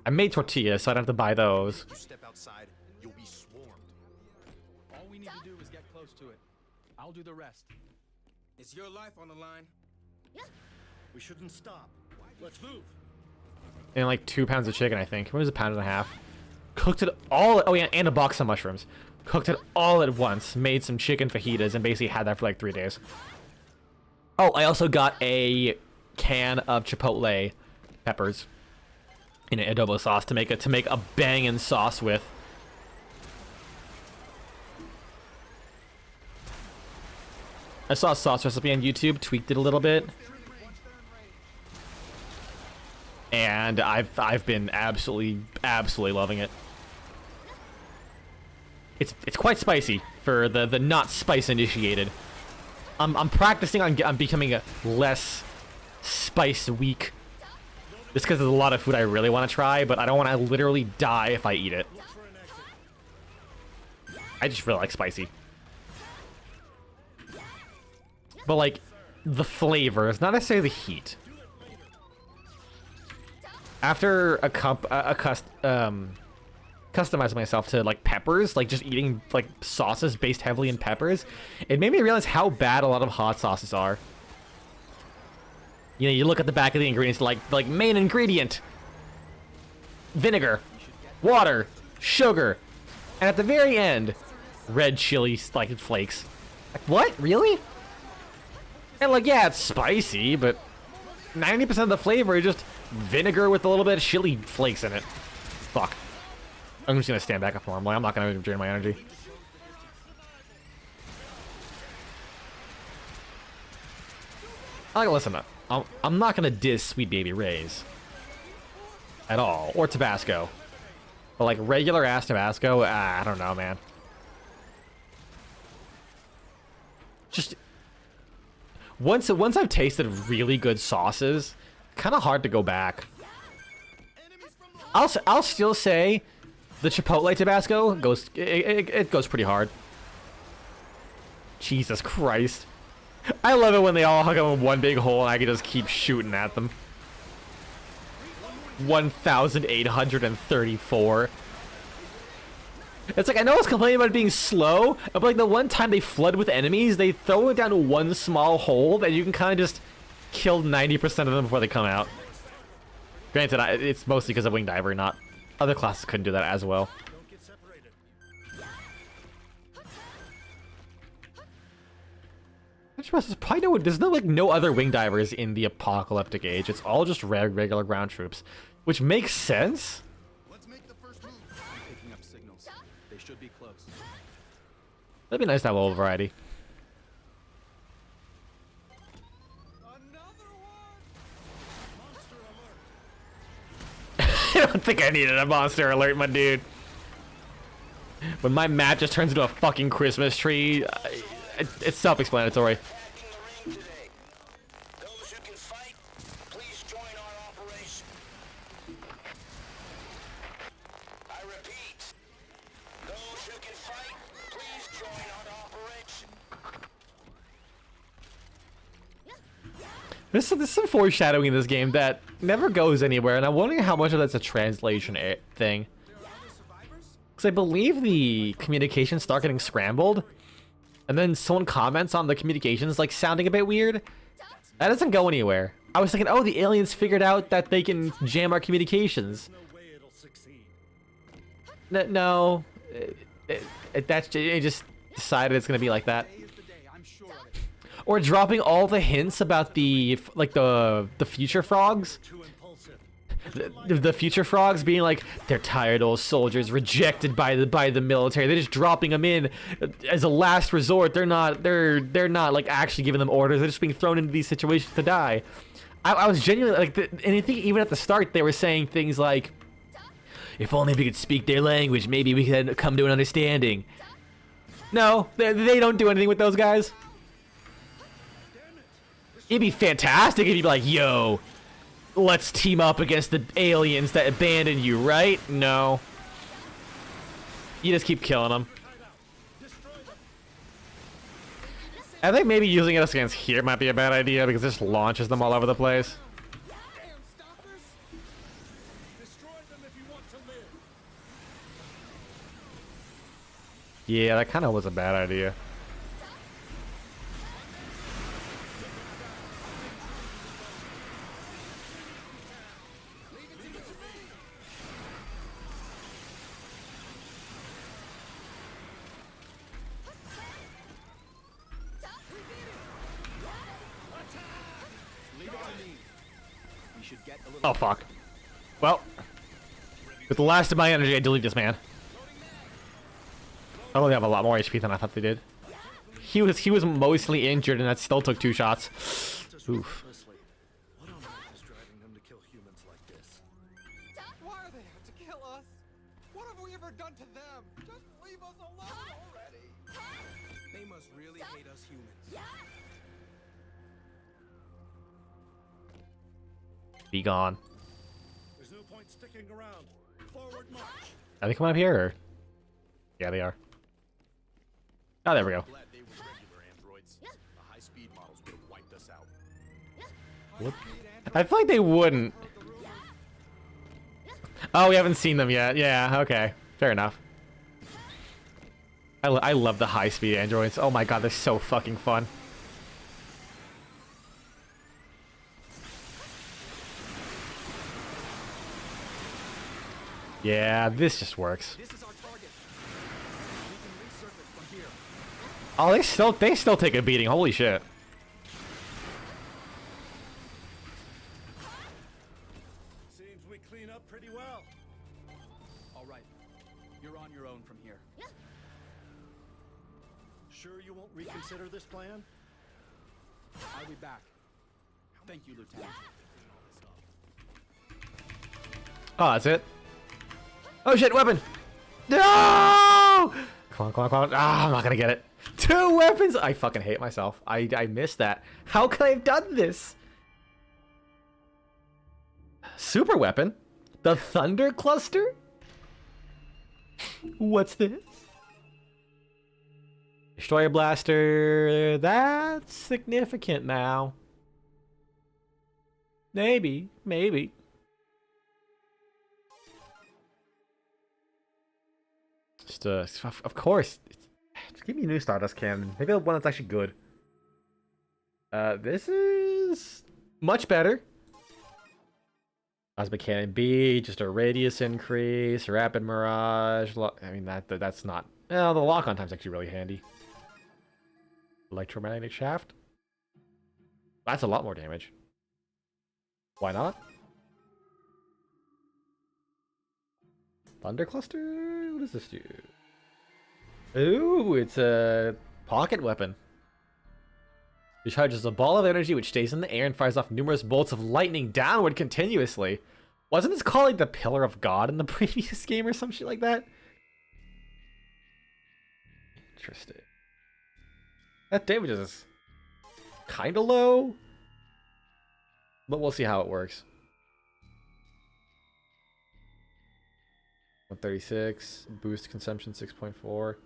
I made tortillas, so I don't have to buy those. You step outside, you'll be swarmed. All we need to do is get close to it. I'll do the rest. It's your life on the line. We shouldn't stop. Let's move. And like 2 pounds of chicken, I think. What was a pound and a half? Cooked it all. Oh yeah, and a box of mushrooms. Cooked it all at once. Made some chicken fajitas and basically had that for like 3 days. Oh, I also got a can of chipotle peppers in an adobo sauce to make a banging sauce with. I saw a sauce recipe on YouTube, tweaked it a little bit, and I've been absolutely loving it. It's quite spicy for the not spice initiated. I'm practicing on becoming a less spice weak, just because there's a lot of food I really want to try, but I don't want to literally die if I eat it. I just really like spicy. But like the flavors, not necessarily the heat. After customizing myself to like peppers, like just eating like sauces based heavily in peppers, it made me realize how bad a lot of hot sauces are. You know, you look at the back of the ingredients, like main ingredient, vinegar, water, sugar, and at the very end, red chili like flakes. Like, what? Really? And like, yeah, it's spicy, but 90% of the flavor is just vinegar with a little bit of chili flakes in it. Fuck. I'm just gonna stand back up normally. I'm not gonna drain my energy. Like, listen, I'm not gonna diss Sweet Baby Ray's at all, or Tabasco, but like regular ass Tabasco, I don't know, man. Just once I've tasted really good sauces, kind of hard to go back. I'll still say the Chipotle Tabasco goes it goes pretty hard. Jesus Christ. I love it when they all hug up in one big hole and I can just keep shooting at them. 1,834. It's like, I know I was complaining about it being slow, but like the one time they flood with enemies, they throw it down to one small hole and you can kind of just kill 90% of them before they come out. Granted, it's mostly because of Wing Diver, not other classes couldn't do that as well. Don't get separated. There's no other Wing Divers in the apocalyptic age. It's all just regular ground troops, which makes sense. Let's make the first move. I'm picking up signals. They should be close. That'd be nice to have a little variety. Another one. Monster alert. I don't think I needed a monster alert, my dude. When my map just turns into a fucking Christmas tree, it's self-explanatory. Attacking the ring today. Those who can fight, please join our operation. I repeat, those who can fight, please join our operation. There's some foreshadowing in this game that never goes anywhere, and I'm wondering how much of that's a translation thing. Because I believe the communications start getting scrambled, and then someone comments on the communications like sounding a bit weird. That doesn't go anywhere. I was thinking, oh, the aliens figured out that they can jam our communications. No way it'll succeed. No, it just decided it's gonna be like that. Today is the day. I'm sure of it. Or dropping all the hints about the future frogs. Too impulsive. The future frogs being like, they're tired old soldiers rejected by the military. They're just dropping them in as a last resort. They're not like actually giving them orders. They're just being thrown into these situations to die. I was genuinely like, and I think even at the start they were saying things like, "If only we could speak their language, maybe we could come to an understanding." No, they don't do anything with those guys. It'd be fantastic if you'd be like, "Yo, let's team up against the aliens that abandoned you," right? No. You just keep killing them. I think maybe using it against here might be a bad idea because this launches them all over the place. Damn stoppers! Destroy them if you want to live. Yeah, that kind of was a bad idea. Oh, fuck. Well, with the last of my energy, I delete this man. I only have a lot more HP than I thought they did. He was mostly injured, and that still took 2 shots. Oof. What on earth is driving them to kill humans like this? Why are they out to kill us? What have we ever done to them? Just leave us alone already. They must really hate us humans. Be gone. There's no point sticking around. Forward march. Are they coming up here? Or? Yeah, they are. Oh, there we go. Glad they were regular androids. The high-speed models would have wiped us out. What? I feel like they wouldn't. Oh, we haven't seen them yet. Yeah, okay. Fair enough. I love the high-speed androids. Oh my god, they're so fucking fun. Yeah, this just works. This is our target. We can resurface from here. Oh, they still take a beating. Holy shit. Seems we clean up pretty well. All right. You're on your own from here. Sure you won't reconsider this plan? I'll be back. Thank you, Lieutenant. Oh, that's it. Oh shit, weapon! No! Come on, come on, come on. Ah, I'm not gonna get it. 2 weapons! I fucking hate myself. I missed that. How could I have done this? Super weapon? The Thunder Cluster? What's this? Destroyer Blaster. That's significant now. Maybe. Just, of course. Just give me a new Stardust Cannon. Maybe one that's actually good. This is much better. Plasma Cannon B, just a radius increase, rapid mirage. I mean that's not. Well, the lock-on time's actually really handy. Electromagnetic shaft. That's a lot more damage. Why not? Thunder Cluster? What does this do? Ooh, it's a pocket weapon. It charges a ball of energy which stays in the air and fires off numerous bolts of lightning downward continuously. Wasn't this called like the Pillar of God in the previous game or some shit like that? Interesting. That damage is kind of low, but we'll see how it works. 136, boost consumption 6.4.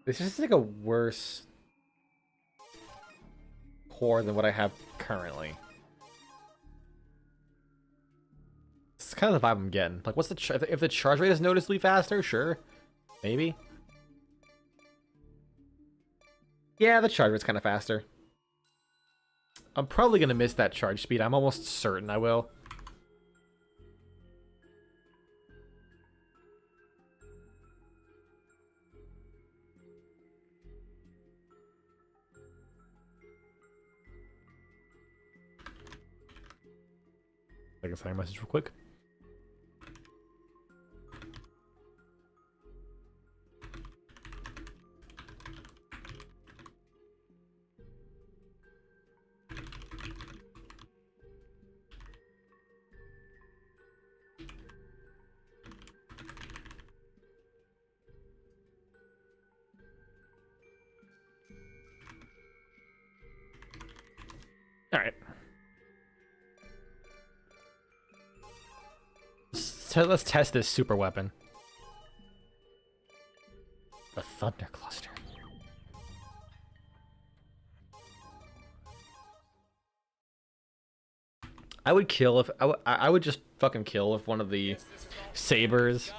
This is like a worse core than what I have currently. It's kind of the vibe I'm getting. Like, what's the if the charge rate is noticeably faster? Sure, maybe. Yeah, the charge rate's kind of faster. I'm probably gonna miss that charge speed. I'm almost certain I will. I can send a message real quick. let's test this super weapon. The Thunder Cluster. I would kill if I would just fucking kill if one of the sabers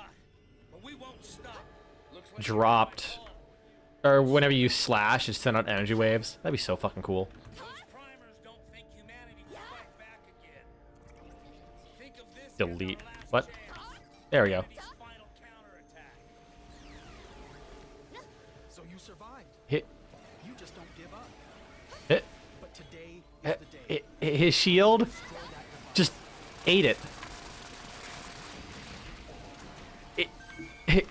dropped, or whenever you slash, it sent out energy waves. That'd be so fucking cool. Delete. What? There we go. So you survived. Hit. You just don't give up. Hit. But today is the day. His shield just ate it.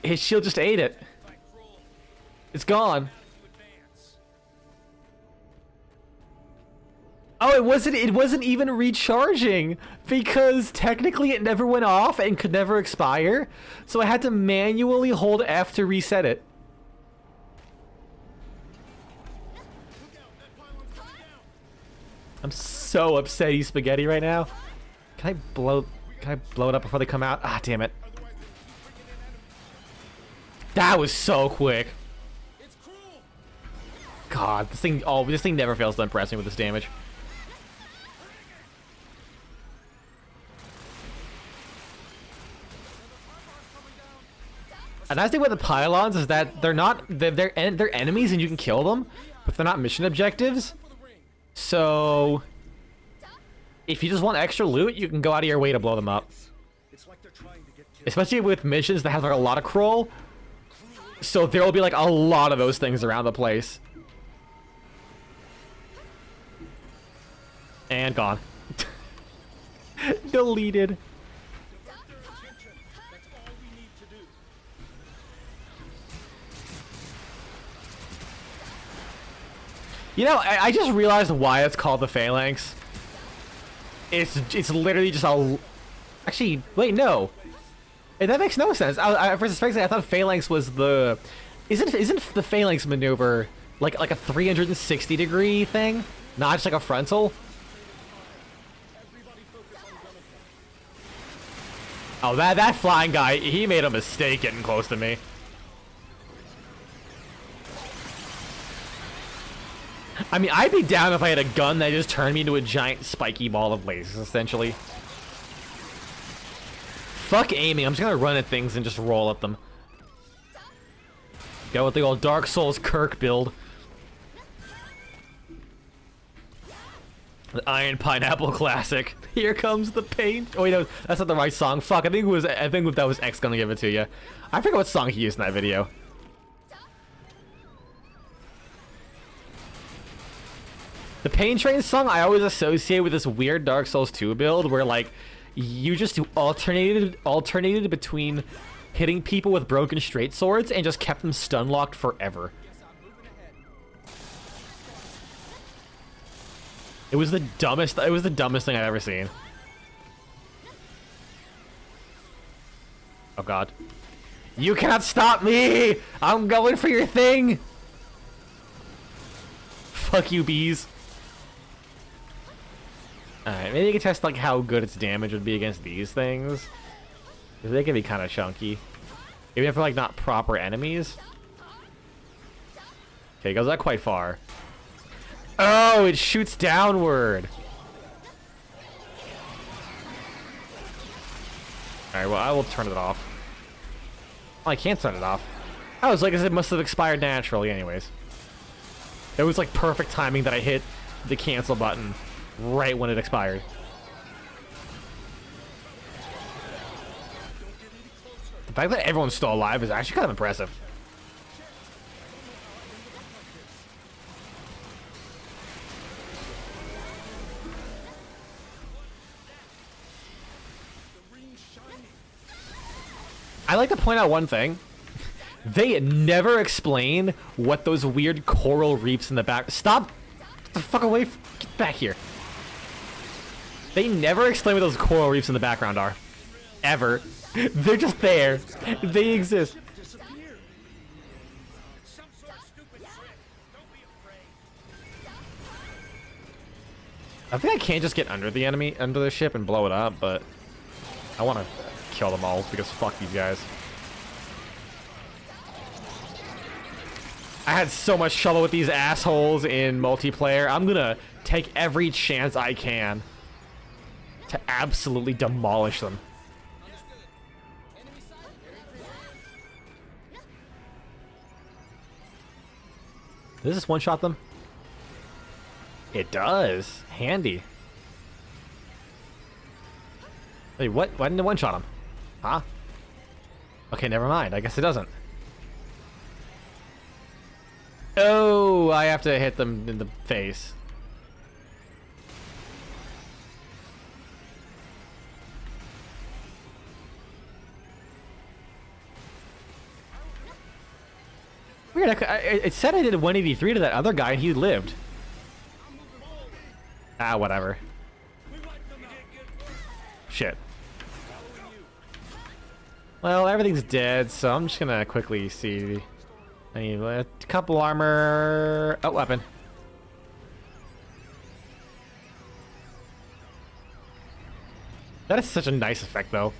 His shield just ate it. It's gone. Oh, it wasn't even recharging because technically it never went off and could never expire. So I had to manually hold F to reset it. I'm so upset he's spaghetti right now. Can I blow it up before they come out? Ah, damn it. That was so quick. God, this thing never fails to impress me with this damage. A nice thing about the pylons is that they're enemies and you can kill them, but they're not mission objectives. So if you just want extra loot, you can go out of your way to blow them up. Especially with missions that have like a lot of crawl. So there will be like a lot of those things around the place. And gone. Deleted. You know, I just realized why it's called the Phalanx. It's literally just a... Actually, wait, no. That makes no sense. For a second, I thought Phalanx was the... Isn't the Phalanx maneuver like a 360-degree thing? Not just like a frontal? Oh, that flying guy, he made a mistake getting close to me. I mean, I'd be down if I had a gun that just turned me into a giant spiky ball of lasers, essentially. Fuck aiming, I'm just gonna run at things and just roll at them. Go with the old Dark Souls Kirk build. The Iron Pineapple Classic. Here comes the pain. Oh wait, no, that's not the right song. Fuck, I think that was X gonna give it to you. I forget what song he used in that video. The Pain Train song I always associate with this weird Dark Souls 2 build where like you just alternated between hitting people with broken straight swords and just kept them stun locked forever. It was the dumbest thing I've ever seen. Oh god. You cannot stop me! I'm going for your thing! Fuck you, bees. Alright, maybe you can test like how good its damage would be against these things. Because they can be kind of chunky. Even if they're like not proper enemies. Okay, it goes not quite far. Oh, it shoots downward. Alright, well, I will turn it off. Oh, I can't turn it off. I was like, it must have expired naturally anyways. It was like perfect timing that I hit the cancel button right when it expired. The fact that everyone's still alive is actually kind of impressive. I like to point out one thing. They never explain what those weird coral reefs in the back... Stop! Get the fuck away! Get back here. They never explain what those coral reefs in the background are. Ever. They're just there. They exist. I think I can't just get under the ship and blow it up, but I want to kill them all because fuck these guys. I had so much trouble with these assholes in multiplayer. I'm gonna take every chance I can to absolutely demolish them. Does this one-shot them? It does. Handy. Wait, what? Why didn't it one-shot him? Huh? Okay, never mind. I guess it doesn't. Oh, I have to hit them in the face. Weird, it said I did a 183 to that other guy and he lived. Ah, whatever. Shit. Well, everything's dead, so I'm just gonna quickly see. I need a couple armor. Oh, weapon. That is such a nice effect, though.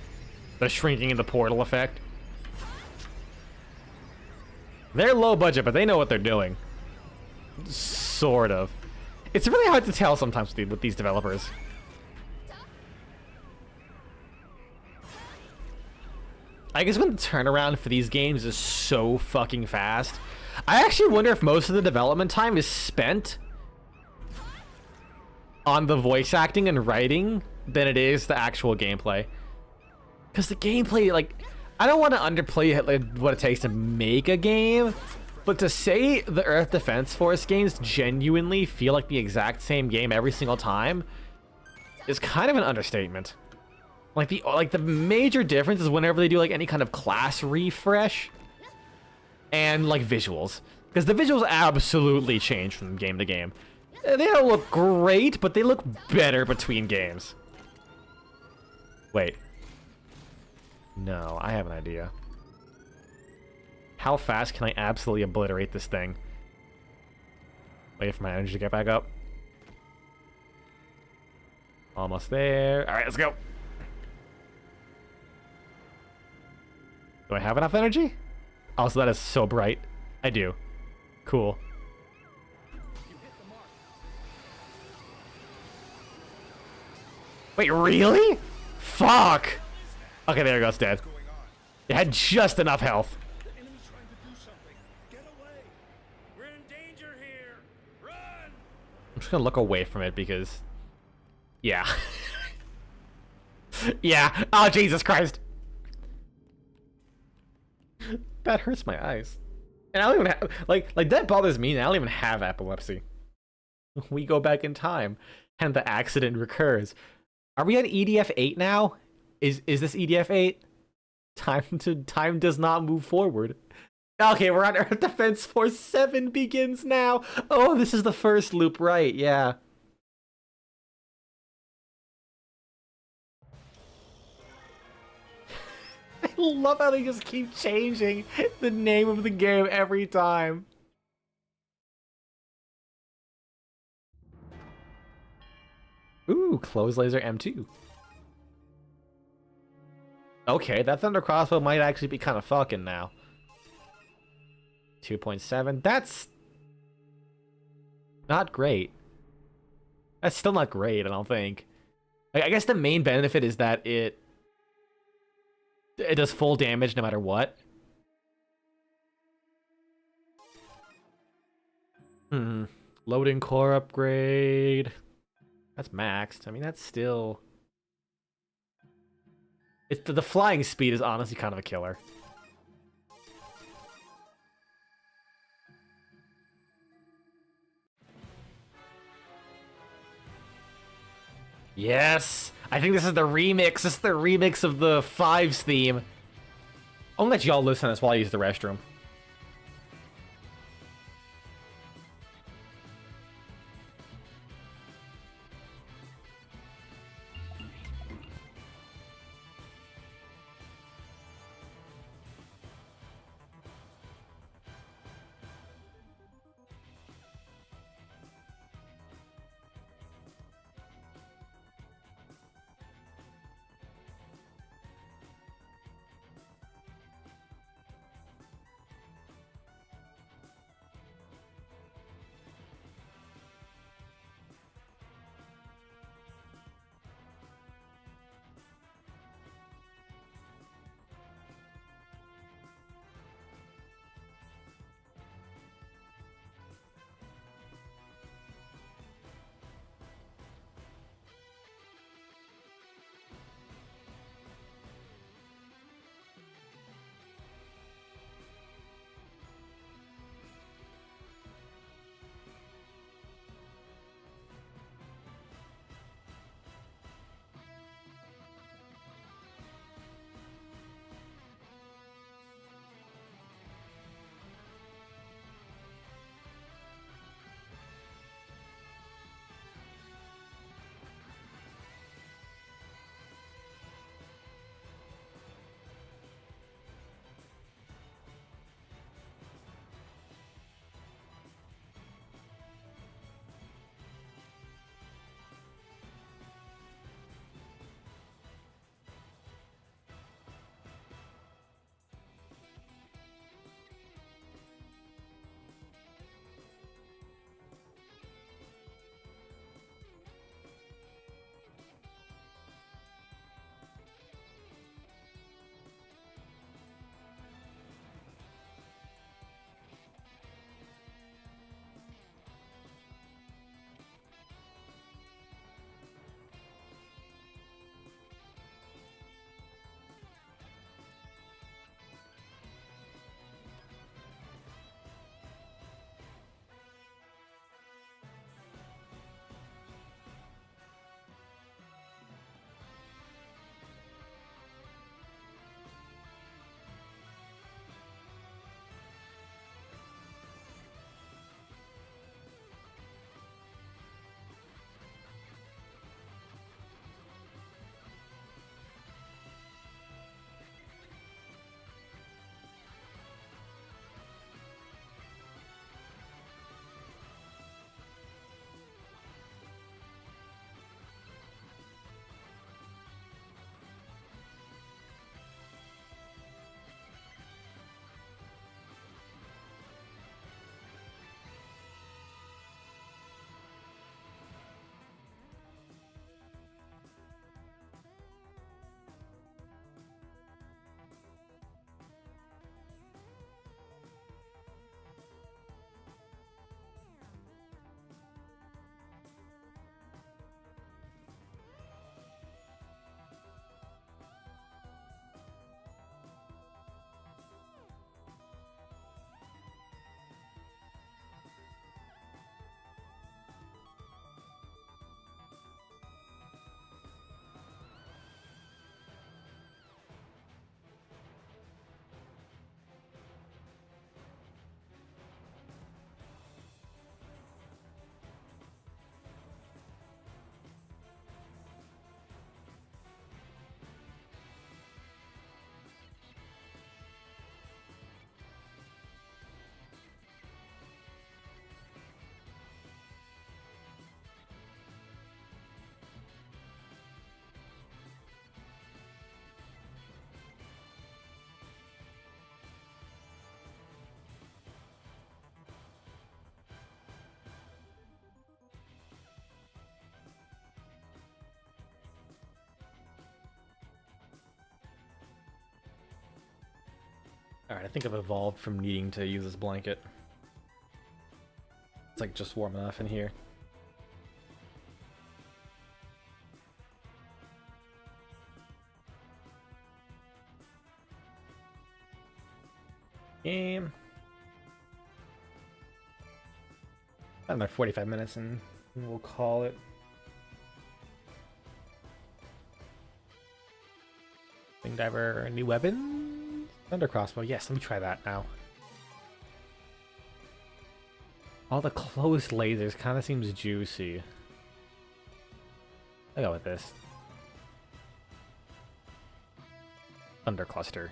The shrinking in the portal effect. They're low budget, but they know what they're doing. Sort of. It's really hard to tell sometimes with these developers. I guess when the turnaround for these games is so fucking fast, I actually wonder if most of the development time is spent on the voice acting and writing than it is the actual gameplay. Because the gameplay, like, I don't want to underplay like, what it takes to make a game, but to say the Earth Defense Force games genuinely feel like the exact same game every single time is kind of an understatement. Like the major difference is whenever they do like any kind of class refresh and like visuals, because the visuals absolutely change from game to game. They don't look great, but they look better between games. Wait. No, I have an idea. How fast can I absolutely obliterate this thing? Wait for my energy to get back up. Almost there. All right, let's go. Do I have enough energy? Also, that is so bright. I do. Cool. Wait, really? Fuck! Okay, there it goes, dead. It had just enough health. The enemy's trying to do something. Get away. We're in danger here. Run! I'm just gonna look away from it because... Yeah. Yeah. Oh, Jesus Christ. That hurts my eyes. And I don't even have... Like, that bothers me, and I don't even have epilepsy. We go back in time, and the accident recurs. Are we at EDF 8 now? Is this EDF 8? Time does not move forward. Okay, we're on Earth Defense Force 7 begins now. Oh, this is the first loop, right? Yeah. I love how they just keep changing the name of the game every time. Ooh, close laser M2. Okay, that thunder crossbow might actually be kind of fucking now. 2.7. That's not great. That's still not great, I don't think. I guess the main benefit is that it does full damage no matter what. Loading core upgrade. That's maxed. I mean, that's still... It's the flying speed is honestly kind of a killer. Yes! I think this is the remix. This is the remix of the Fives theme. I'll let y'all listen to this while I use the restroom. Alright, I think I've evolved from needing to use this blanket. It's like just warm enough in here. Game. Another 45 minutes and we'll call it. Wing diver, new weapon? Thunder crossbow. Yes, let me try that now. All the close lasers kind of seems juicy. I'll go with this. Thunder cluster.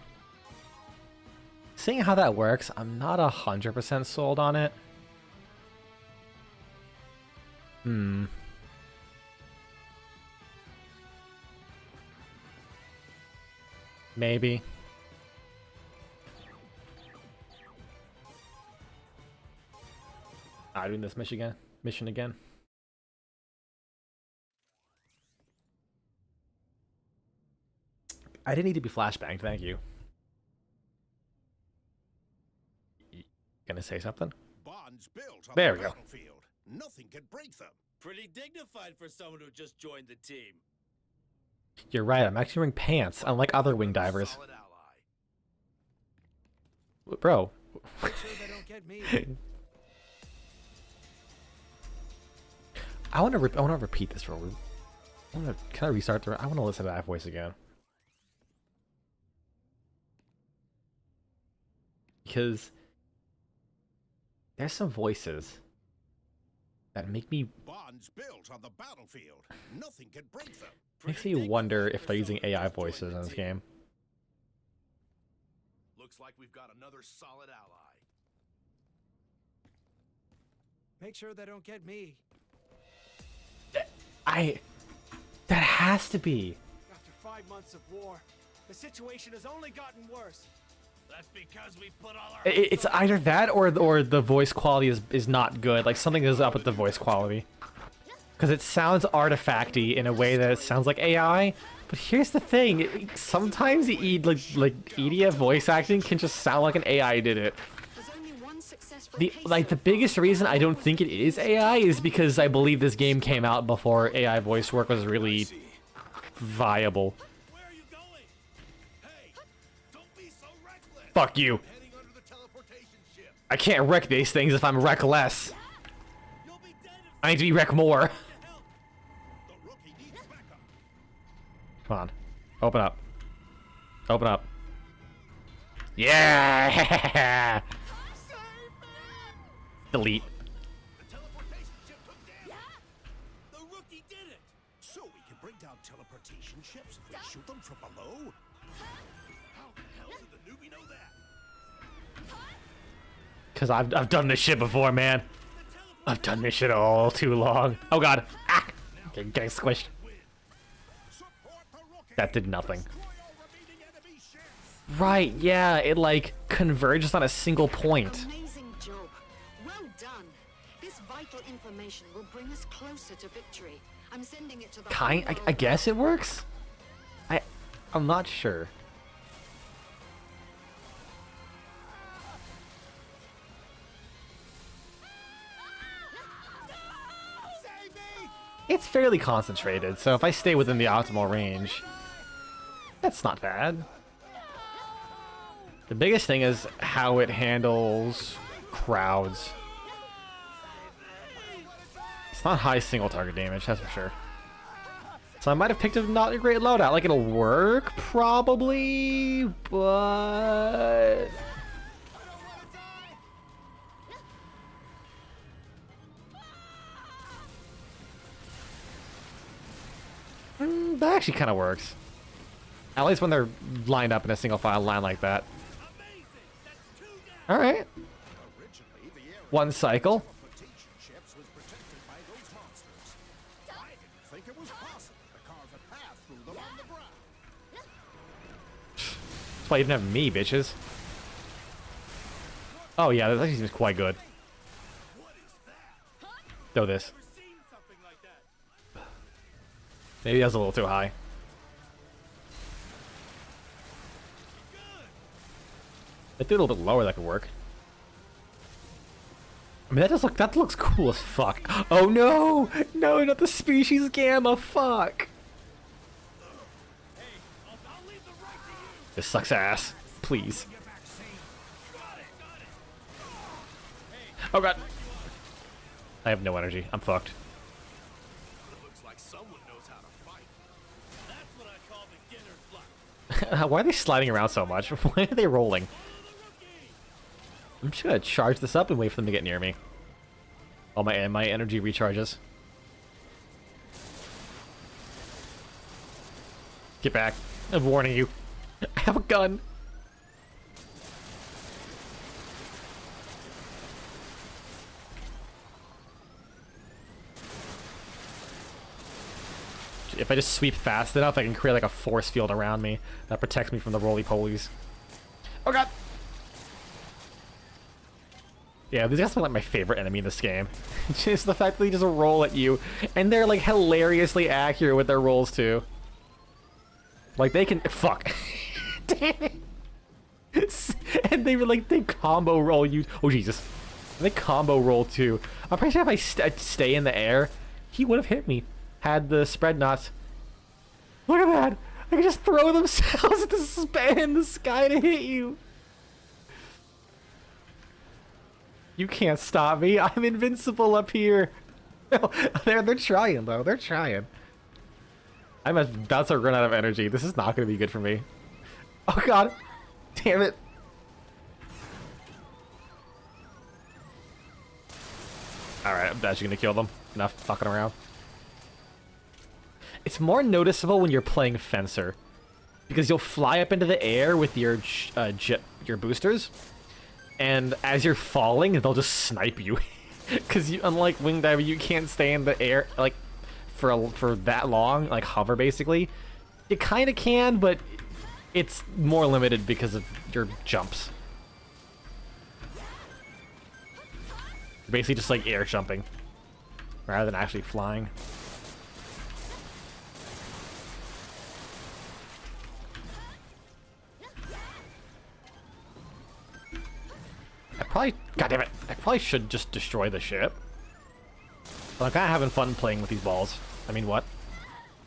Seeing how that works, I'm not 100% sold on it. Maybe. Doing this mission again. I didn't need to be flashbanged, thank you. Gonna say something? Bonds built on There the we go. battlefield. Nothing can break them. Pretty dignified for someone who just joined the team. You're right, I'm actually wearing pants, unlike other wing divers. Solid ally. Bro. Make sure they don't get me. I want to repeat this real. Can I restart the? I want to listen to that voice again. Because there's some voices that make me Bonds built on the battlefield. Nothing can break them. makes me wonder if they're using AI voices in this game. Looks like we've got another solid ally. Make sure they don't get me. That has to be. After 5 months of war, the situation has only gotten worse. That's because we put all our It's either that or the voice quality is not good. Like something is up with the voice quality. Because it sounds artifacty in a way that it sounds like AI. But here's the thing: sometimes like EDF voice acting can just sound like an AI did it. The biggest reason I don't think it is AI is because I believe this game came out before AI voice work was really viable. Where are you going? Hey, don't be so reckless. Fuck you. Heading under the teleportation ship. I can't wreck these things if I'm reckless. You'll be dead if I need to be wreck more. help. The rookie needs backup. Come on. Open up. Open up. Yeah! Delete. The teleportation ship took damage. The rookie did it. So we can bring down teleportation ships if we shoot them from below? How the hell did the newbie know that? Because I've done this shit before, man. I've done this shit all too long. Oh god. Ah! Getting squished. Support the rookie. That did nothing. Destroy all remaining enemy ships. Right, yeah, it like converges on a single point. Amazing job. Well done. This vital information will bring us closer to victory. I'm sending it to the I whole world. guess it works? I'm not sure. It's fairly concentrated, so if I stay within the optimal range, that's not bad. The biggest thing is how it handles crowds. It's not high single target damage, that's for sure. So I might have picked a not a great loadout. Like, it'll work, probably, but... that actually kind of works. At least when they're lined up in a single file line like that. Alright. Originally, the area One cycle. teleportation ships was protected by those monsters. I didn't think it was possible to carve a path through them on the ground. That's why you didn't have me, bitches. Oh yeah, that actually seems quite good. Throw this. Seen something like that. Maybe that was a little too high. If do it a little bit lower, that could work. I mean, that looks cool as fuck. Oh no! No, not the species gamma, fuck! This sucks ass. Please. Oh god. I have no energy. I'm fucked. Looks like someone knows how to fight. That's what I call beginner's luck. Why are they sliding around so much? Why are they rolling? I'm just gonna charge this up and wait for them to get near me. Oh, my energy recharges. Get back. I'm warning you. I have a gun. If I just sweep fast enough, I can create like a force field around me that protects me from the roly-polies. Oh god! Yeah, these guys are like my favorite enemy in this game. Just the fact that they just roll at you, and they're like hilariously accurate with their rolls too. Like they can fuck. Damn it! And they combo roll you. Oh Jesus! They combo roll too. I'm pretty sure if I stay in the air, he would have hit me. Had the spread knots. Look at that! I can just throw themselves in the sky to hit you. You can't stop me. I'm invincible up here. No, they're trying though. They're trying. I'm about to run out of energy. This is not going to be good for me. Oh god. Damn it. Alright, I'm actually going to kill them. Enough fucking around. It's more noticeable when you're playing Fencer. Because you'll fly up into the air with your boosters. And as you're falling, they'll just snipe you. Because unlike Wing Diver, you can't stay in the air like for that long, like hover basically. You kind of can, but it's more limited because of your jumps. You're basically just like air jumping rather than actually flying. God damn it, I probably should just destroy the ship. But I'm kind of having fun playing with these balls. I mean, what?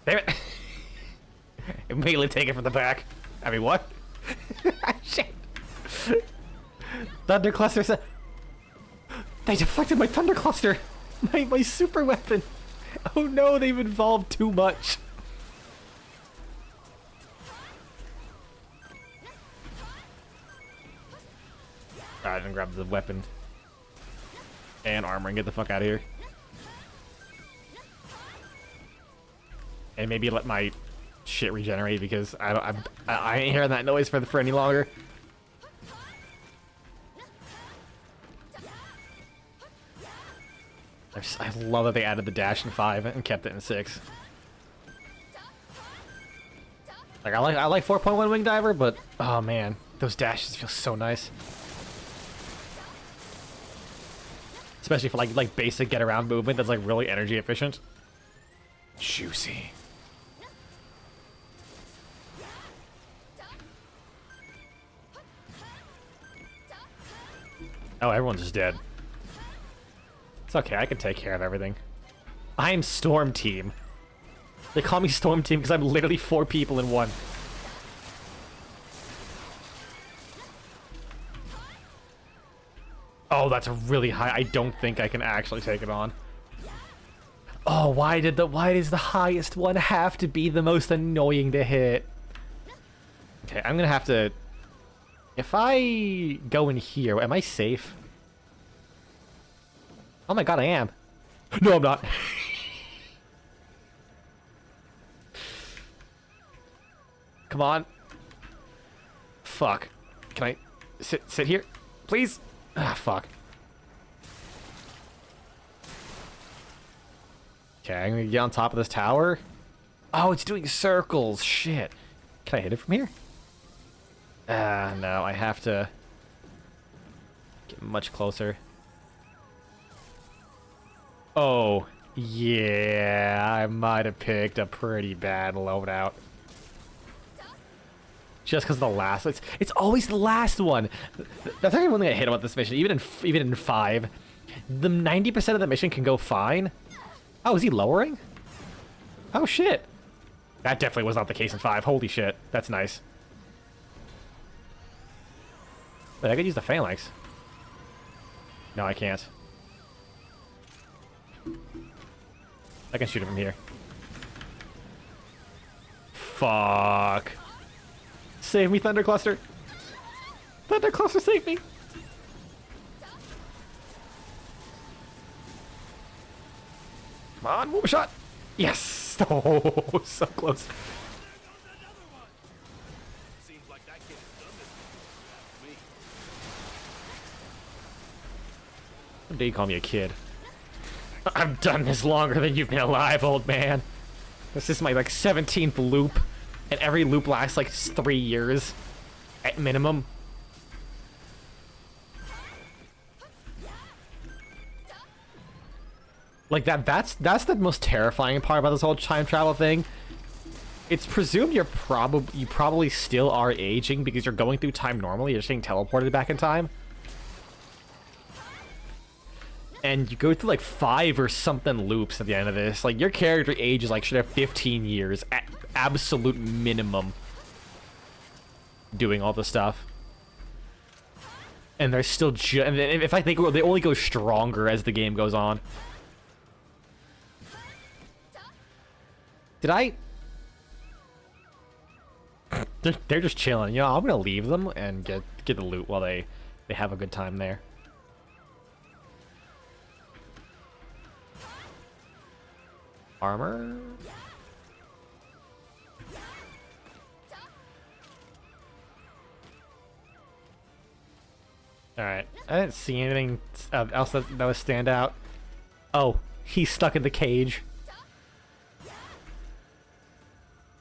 Damn it! Immediately take it from the back. I mean, what? Shit! Thunder cluster said... They deflected my thunder cluster! My super weapon! Oh no, they've evolved too much! Alright, and grab the weapon and armor and get the fuck out of here. And maybe let my shit regenerate because I ain't hearing that noise for any longer. I love that they added the dash in 5 and kept it in 6. Like I like 4.1 Wing Diver, but oh man, those dashes feel so nice. Especially for like basic get around movement that's like really energy efficient. Juicy. Oh, everyone's just dead. It's okay, I can take care of everything. I'm Storm Team. They call me Storm Team because I'm literally 4 people in one. Oh, that's a really high. I don't think I can actually take it on. Oh, why does the highest one have to be the most annoying to hit? Okay, I'm gonna have to... If I go in here, am I safe? Oh my god, I am. No, I'm not. Come on. Fuck. Can I sit here? Please? Ah, fuck. Okay, I'm gonna get on top of this tower. Oh, it's doing circles. Shit. Can I hit it from here? Ah, no, I have to get much closer. Oh, yeah, I might have picked a pretty bad loadout. Just because the last, it's always the last one. That's actually one thing I hate about this mission. Even in 5, the 90% of the mission can go fine. Oh, is he lowering? Oh shit. That definitely was not the case in 5. Holy shit, that's nice. Wait, I could use the phalanx. No, I can't. I can shoot it from here. Fuck. Save me, Thunder Cluster. Thunder Cluster, save me. Come on, move a shot. Yes. Oh, so close. Seems like that kid has done this before. Me. How dare you call me a kid? I've done this longer than you've been alive, old man. This is my, like, 17th loop. And every loop lasts, like, 3 years. At minimum. Like, that's the most terrifying part about this whole time travel thing. It's presumed you probably still are aging because you're going through time normally. You're just getting teleported back in time. And you go through like 5 or something loops at the end of this. Like, your character age is like should have 15 years at absolute minimum doing all the stuff. And they're still and if I think they only go stronger as the game goes on. Did I? They're just chilling. You know, I'm gonna leave them and get the loot while they have a good time there. Armor. All right. I didn't see anything else that would stand out. Oh, he's stuck in the cage.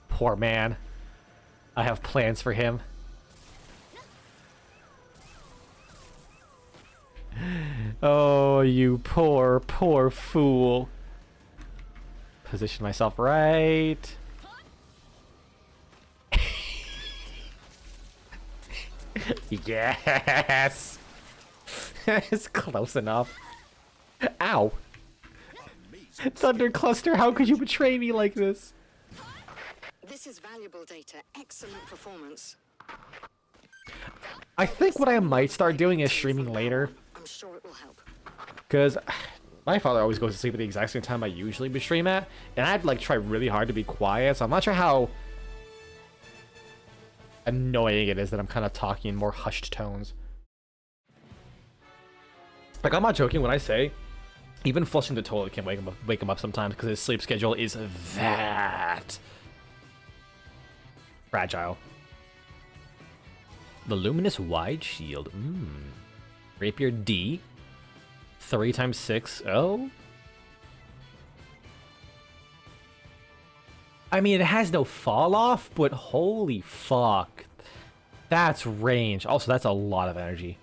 Poor man. I have plans for him. Oh, you poor, poor fool. Position myself right. Yes! It's close enough. Ow! Thunder Cluster, how could you betray me like this? This is valuable data. Excellent performance. I think what I might start doing is streaming later. I'm sure it will help. Because my father always goes to sleep at the exact same time I usually would stream at. And I'd like try really hard to be quiet. So I'm not sure how annoying it is that I'm kind of talking in more hushed tones. Like, I'm not joking when I say even flushing the toilet can wake him up sometimes because his sleep schedule is that fragile. The luminous wide shield. Rapier D. 3 times 6. Oh. I mean, it has no fall off, but holy fuck. That's range. Also, that's a lot of energy.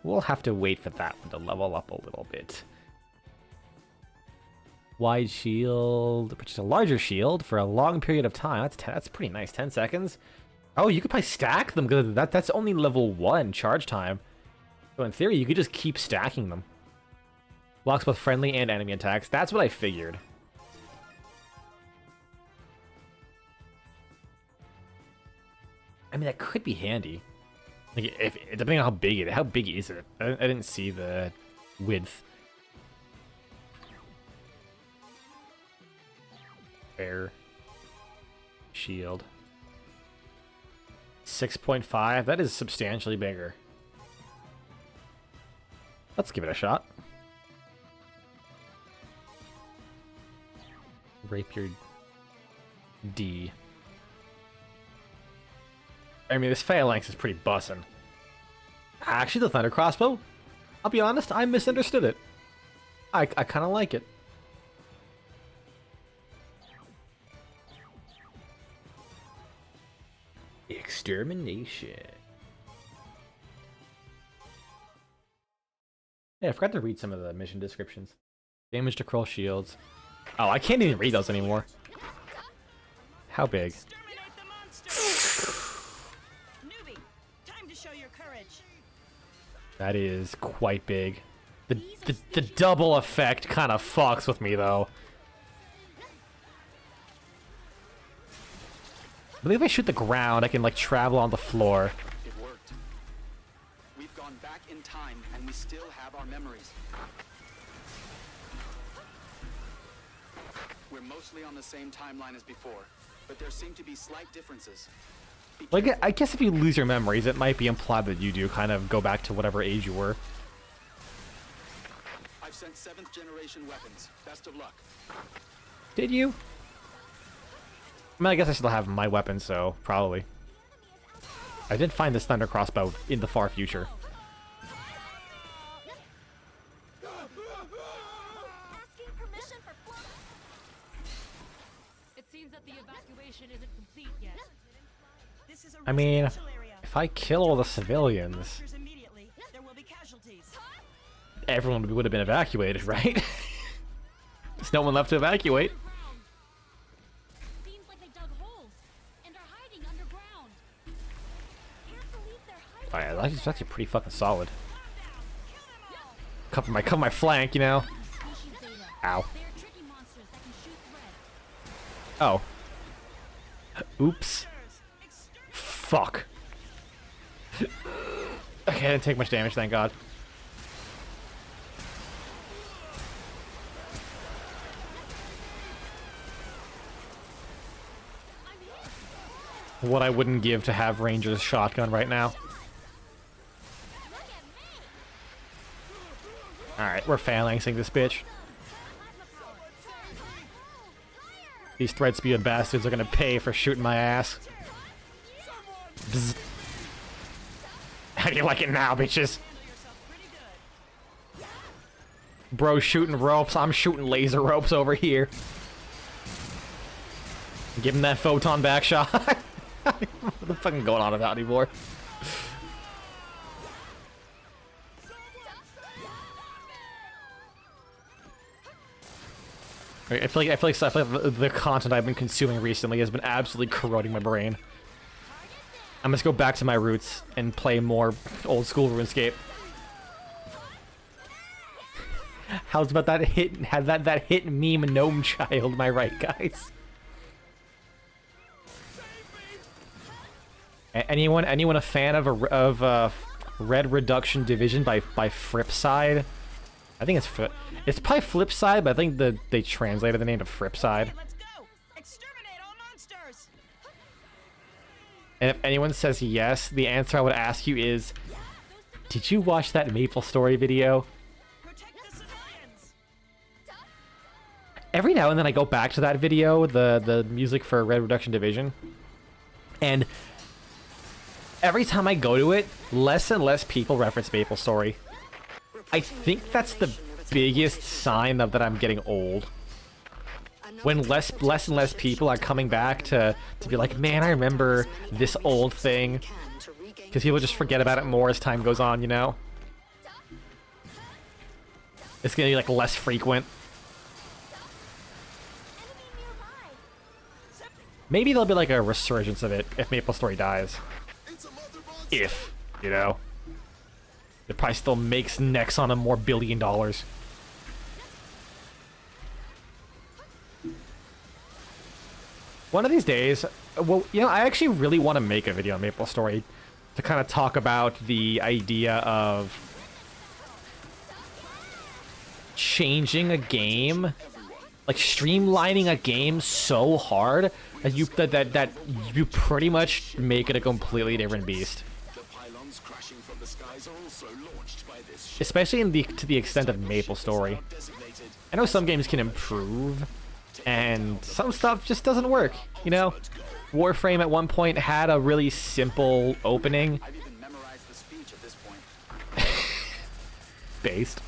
We'll have to wait for that one to level up a little bit. Wide shield, which is a larger shield for a long period of time. That's pretty nice. 10 seconds. Oh, you could probably stack them because that's only level 1 charge time. So in theory, you could just keep stacking them. Blocks both friendly and enemy attacks. That's what I figured. I mean, that could be handy. Like, if depending on how big is it? I didn't see the width. Air shield 6.5. That is substantially bigger. Let's give it a shot. Rapier D. I mean, this phalanx is pretty bussin'. Actually, the thunder crossbow, I'll be honest, I misunderstood it. I kind of like it. Extermination. Yeah, I forgot to read some of the mission descriptions. Damage to curl shields. Oh, I can't even read those anymore. How big? Exterminate the monsters! Newbie, time to show your courage. That is quite big. The double effect kind of fucks with me though. I believe if I shoot the ground, I can like travel on the floor. It worked. We've gone back in time, and we still have our memories. We're mostly on the same timeline as before, but there seem to be slight differences. Like, I guess if you lose your memories, it might be implied that you do kind of go back to whatever age you were. I've sent 7th generation weapons. Best of luck. Did you? I mean, I guess I still have my weapon, so probably. I did find this thunder crossbow in the far future. Asking permission for It seems that the evacuation isn't complete yet. This is a I mean, residential area. if I kill all the civilians, Monsters immediately. There will be casualties. everyone would have been evacuated, right? There's no one left to evacuate. Seems like they dug holes and are hiding underground. Can't believe they're hiding. Alright, that's actually pretty fucking solid. Cover my flank, you know. Species data. Ow. They are tricky monsters that can shoot threads. Oh. Oops. Fuck. Okay, I didn't take much damage, thank God. What I wouldn't give to have Ranger's shotgun right now. Alright, we're phalanxing this bitch. These thread spewing bastards are gonna pay for shooting my ass. Bzz. How do you like it now, bitches? Bro shooting ropes, I'm shooting laser ropes over here. Give him that photon back shot. What the fuck going on about anymore? I feel like the content I've been consuming recently has been absolutely corroding my brain. I must go back to my roots and play more old school RuneScape. How's about that hit? Had that hit meme gnome child? Am I right, guys? Anyone a fan of Red Reduction Division by Fripside? I think it's probably Flipside, but I think they translated the name to Fripside. Let's go! Exterminate all monsters! And if anyone says yes, the answer I would ask you is, did you watch that Maple Story video? Protect the civilians! Every now and then I go back to that video, the music for Red Reduction Division, and every time I go to it, less and less people reference Maple Story. I think that's the biggest sign of that I'm getting old. When less and less people are coming back to be like, man, I remember this old thing. Because people just forget about it more as time goes on, you know? It's gonna be like less frequent. Maybe there'll be like a resurgence of it if Maple Story dies. If, you know. It probably still makes next on a more $1 billion. One of these days, well, you know, I actually really want to make a video on Maple Story to kind of talk about the idea of changing a game, like streamlining a game so hard that you pretty much make it a completely different beast. Especially to the extent of Maple Story. I know some games can improve, and some stuff just doesn't work, you know? Warframe at one point had a really simple opening. I've even memorized the speech at this point. Based.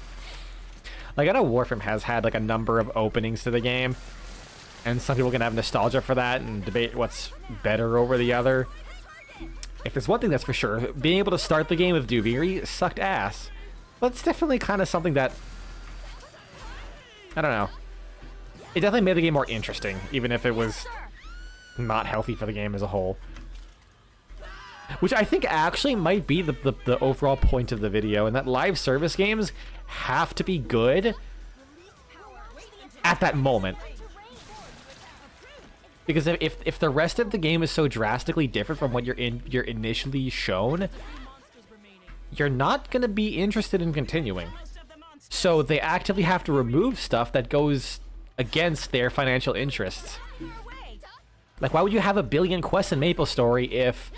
Like, I know Warframe has had, like, a number of openings to the game, and some people can have nostalgia for that and debate what's better over the other. If there's one thing that's for sure, being able to start the game with Duviri sucked ass. But it's definitely kind of something that, I don't know. It definitely made the game more interesting, even if it was not healthy for the game as a whole. Which I think actually might be the overall point of the video, and that live service games have to be good at that moment. Because if the rest of the game is so drastically different from what you're initially shown, you're not going to be interested in continuing. So they actively have to remove stuff that goes against their financial interests. Like, why would you have a billion quests in MapleStory if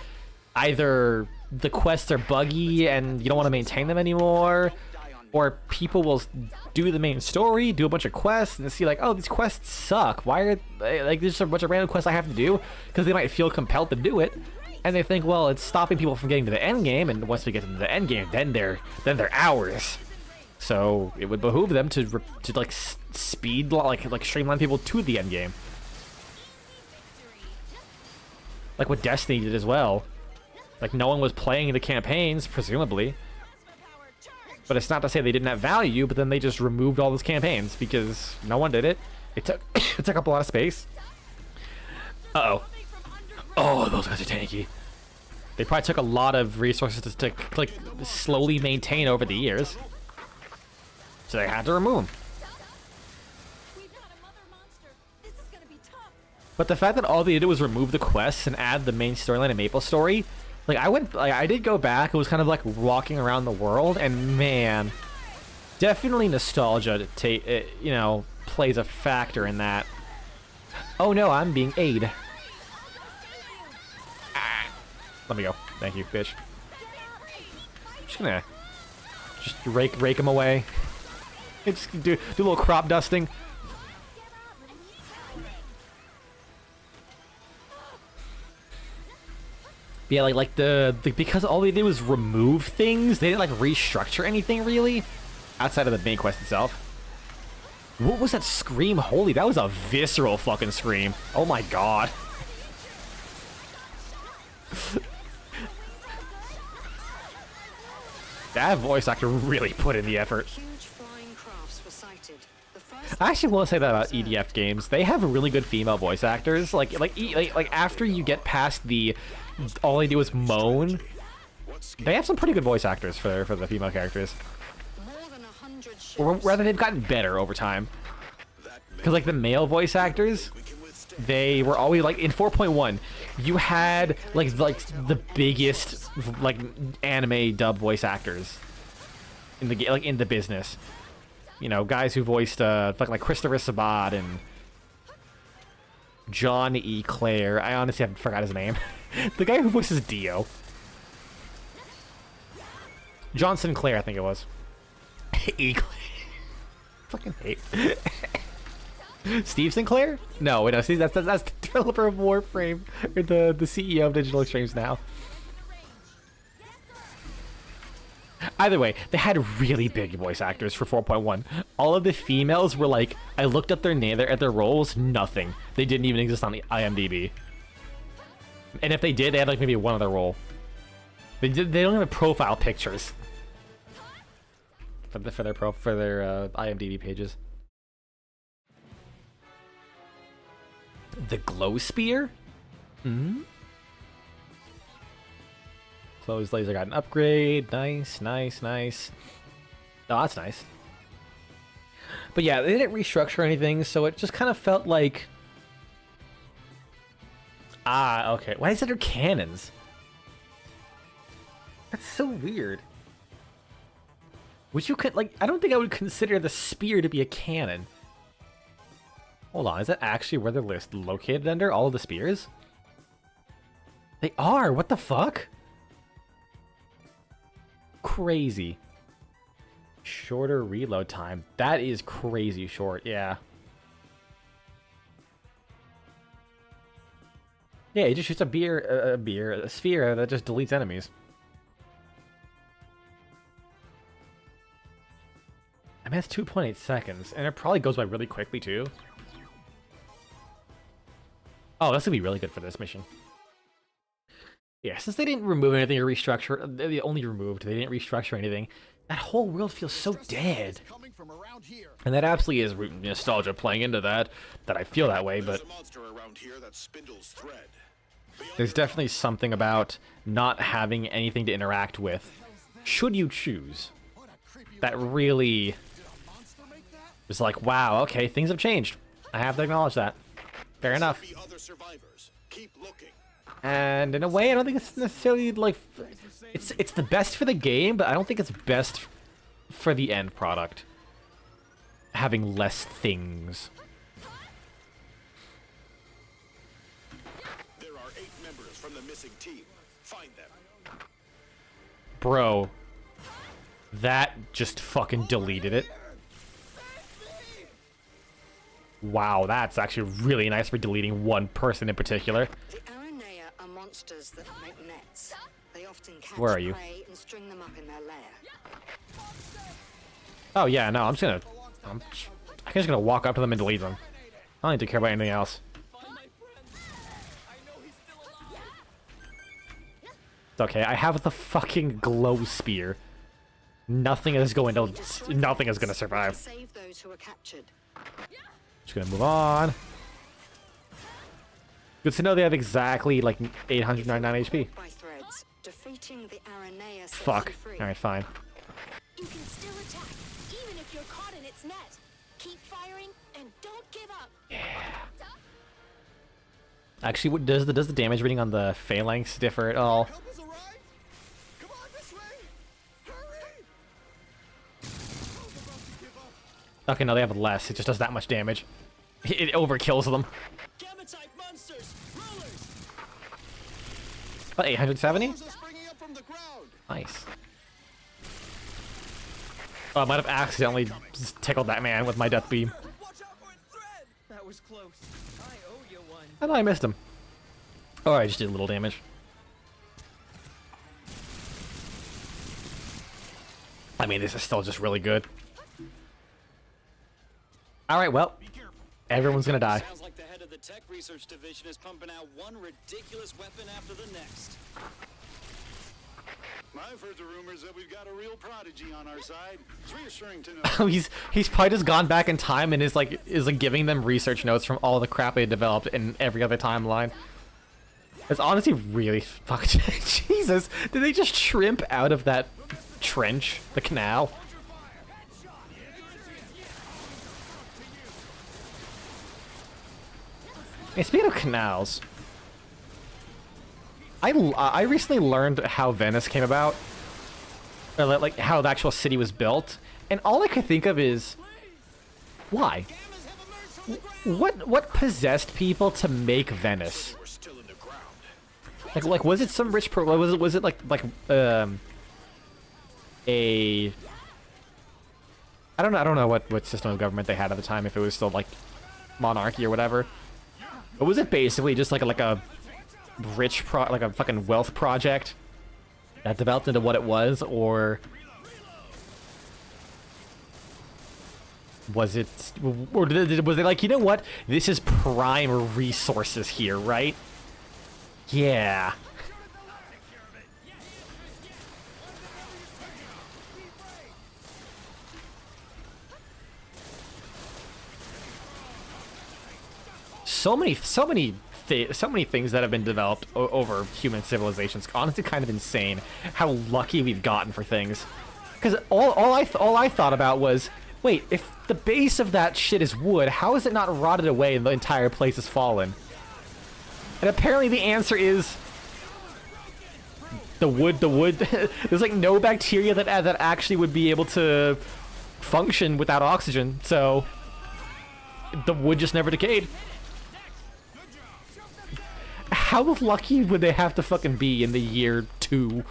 either the quests are buggy and you don't want to maintain them anymore, or people will do the main story, do a bunch of quests, and see like, oh, these quests suck. Why are like there's a bunch of random quests I have to do? Because they might feel compelled to do it, and they think, well, it's stopping people from getting to the end game, and once we get to the end game, then they're ours. So it would behoove them to like speed like streamline people to the end game, like what Destiny did as well. Like, no one was playing the campaigns, presumably. But it's not to say they didn't have value, but then they just removed all those campaigns because no one did it. It took it took up a lot of space. Uh-oh. Oh, those guys are tanky. They probably took a lot of resources to like slowly maintain over the years. So they had to remove them. But the fact that all they did was remove the quests and add the main storyline of MapleStory, like I did go back. It was kind of like walking around the world, and man, definitely nostalgia you know, plays a factor in that. Oh no, I'm being aid. Ah, let me go. Thank you, bitch. Just gonna rake him away. Just do a little crop dusting. Yeah, like because all they did was remove things, they didn't like restructure anything really outside of the main quest itself. What was that scream? Holy, that was a visceral fucking scream. Oh my god. That voice actor really put in the effort. I actually want to say that about EDF games. They have really good female voice actors. Like after you get past the all they do is moan, they have some pretty good voice actors for the female characters. Or rather, they've gotten better over time. Because like the male voice actors, they were always like in 4.1, you had like the biggest like anime dub voice actors in the business. You know, guys who voiced like Christopher Sabat and John E. Clare. I honestly haven't forgot his name. The guy who voices Dio. John Sinclair, I think it was. E. Fucking hate. Steve Sinclair? No, wait, no. See, that's the developer of Warframe, or the CEO of Digital Extremes now. Either way, they had really big voice actors for 4.1. All of the females were like, I looked up their name, their roles, nothing. They didn't even exist on the IMDb. And if they did, they had like maybe one other role. They don't have profile pictures for their IMDb pages. The glow spear? Hmm. Closed laser got an upgrade. Nice, nice, nice. Oh, that's nice. But yeah, they didn't restructure anything, so it just kind of felt like... Ah, okay. Why is it under cannons? That's so weird. Would you like? I don't think I would consider the spear to be a cannon. Hold on, is that actually where they're located under all of the spears? They are. What the fuck? Crazy. Shorter reload time. That is crazy short. Yeah. Yeah, it just shoots a sphere that just deletes enemies. I mean, it's 2.8 seconds, and it probably goes by really quickly, too. Oh, that's gonna be really good for this mission. Yeah, since they didn't remove anything or restructure, they only removed, they didn't restructure anything, That whole world feels so dead. Coming from around here. And that absolutely is nostalgia playing into that I feel that way, but There's a monster around here that spindles thread. there's definitely something about not having anything to interact with, should you choose, that really was like, wow, okay, things have changed. I have to acknowledge that. Fair enough. The other survivors. Keep looking. And in a way, I don't think it's necessarily like it's the best for the game, but I don't think it's best for the end product. Having less things. There are 8 members from the missing team. Find them. Bro, that just fucking deleted it. Wow, that's actually really nice for deleting one person in particular. The Aranea are monsters that make nets. They often catch Where are you? prey and string them up in their lair. Oh yeah, no, I'm just gonna walk up to them and delete them. I don't need to care about anything else. It's okay, I have the fucking glow spear. Nothing is gonna survive. Save those who are captured. Just gonna move on. Good to know they have exactly like 899 HP. By threads, defeating the Aranea sets Fuck. you free. Alright, fine. You can still attack, even if you're caught in its net. Keep firing and don't give up. Actually, what does the damage reading on the phalanx differ at all? Help us arrive. Come on this way. Hurry. Okay, no, they have less. It just does that much damage. It overkills them. Gamma-type monsters! Rulers! About 870? Those are springing up from the ground. Nice. Oh, I might have accidentally just tickled that man with my death beam. Watch out for its thread! That was close. I owe you one. I thought I missed him. Oh, I just did a little damage. I mean, this is still just really good. Alright, well, everyone's gonna die. Sounds like the head of the tech research division is pumping out one ridiculous weapon after the next. I've heard the rumors that we've got a real prodigy on our side. It's reassuring to know. he's probably just gone back in time and is like giving them research notes from all the crap they developed in every other timeline. It's honestly really fucking Jesus. Did they just shrimp out of that trench, the canal? Hey, speaking of canals, I recently learned how Venice came about, or like how the actual city was built, and all I could think of is why. What possessed people to make Venice? We're still in the ground. Like was it some rich was it like a I don't know what system of government they had at the time, if it was still like monarchy or whatever. But was it basically just like a rich like a fucking wealth project that developed into what it was, or was it, or was they like, you know what, this is prime resources here, right? Yeah. So many things that have been developed over human civilizations. Honestly, kind of insane how lucky we've gotten for things. Because all I thought about was, wait, if the base of that shit is wood, how is it not rotted away and the entire place has fallen? And apparently the answer is the wood. There's like no bacteria that actually would be able to function without oxygen, so the wood just never decayed. How lucky would they have to fucking be in the year 2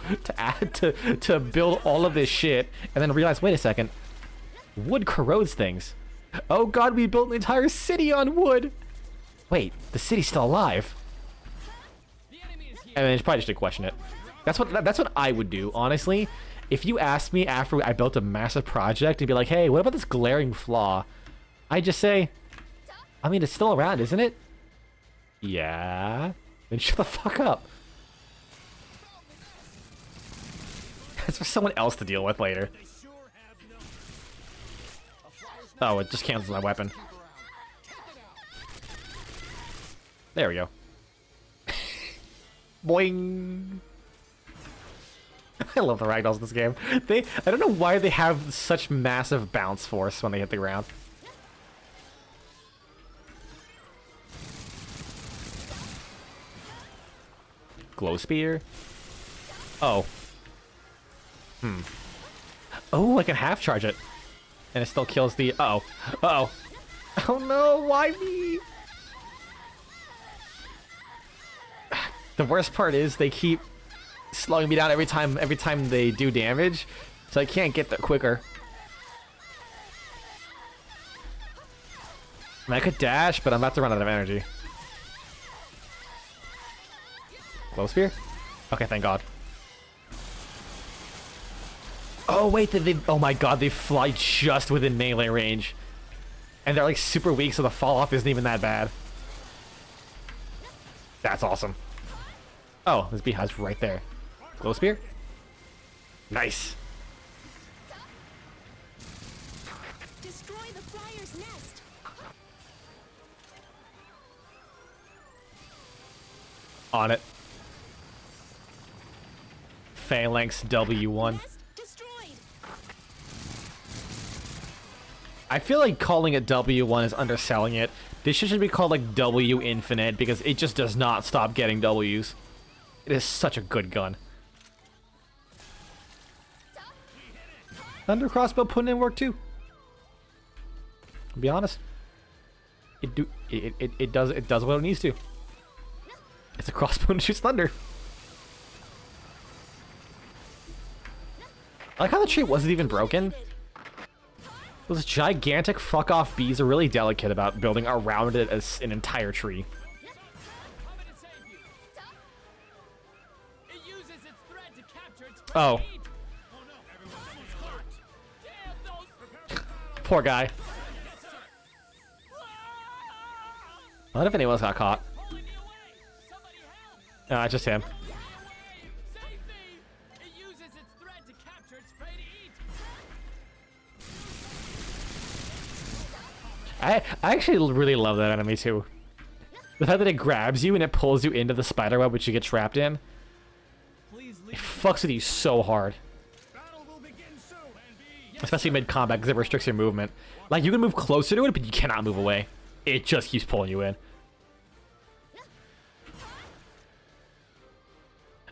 to build all of this shit and then realize, wait a second, wood corrodes things. Oh god, we built an entire city on wood. Wait, the city's still alive. And then it's probably just to question it. That's what I would do, honestly. If you asked me after I built a massive project and be like, hey, what about this glaring flaw? I'd just say, I mean, it's still around, isn't it? Yeah. Then shut the fuck up. That's for someone else to deal with later. They sure Oh, it just cancels my weapon. There we go. Boing! I love the ragdolls in this game. I don't know why they have such massive bounce force when they hit the ground. Glow spear? Oh. Oh, I can half charge it. And it still kills the... Uh-oh. Uh-oh. Oh no, why me? The worst part is they keep slowing me down every time they do damage, so I can't get there quicker. I mean, I could dash, but I'm about to run out of energy. Glow spear? Okay, thank God. Oh wait, oh my God, they fly just within melee range. And they're like super weak, so the fall off isn't even that bad. That's awesome. Oh, this beehive's right there. Glow spear? Nice. Destroy the flyer's nest. On it. Phalanx W1. Nest destroyed. I feel like calling it W1 is underselling it. This should be called like W Infinite because it just does not stop getting W's. It is such a good gun. Thunder crossbow putting in work too. I'll be honest. It does what it needs to. It's a crossbow and shoots thunder. I like how the tree wasn't even broken. Those gigantic fuck-off bees are really delicate about building around it as an entire tree. Oh. Poor guy. What if anyone else got caught? No, it's just him. I actually really love that enemy too. The fact that it grabs you and it pulls you into the spiderweb which you get trapped in. It fucks with you so hard. Especially mid-combat because it restricts your movement. Like, you can move closer to it, but you cannot move away. It just keeps pulling you in.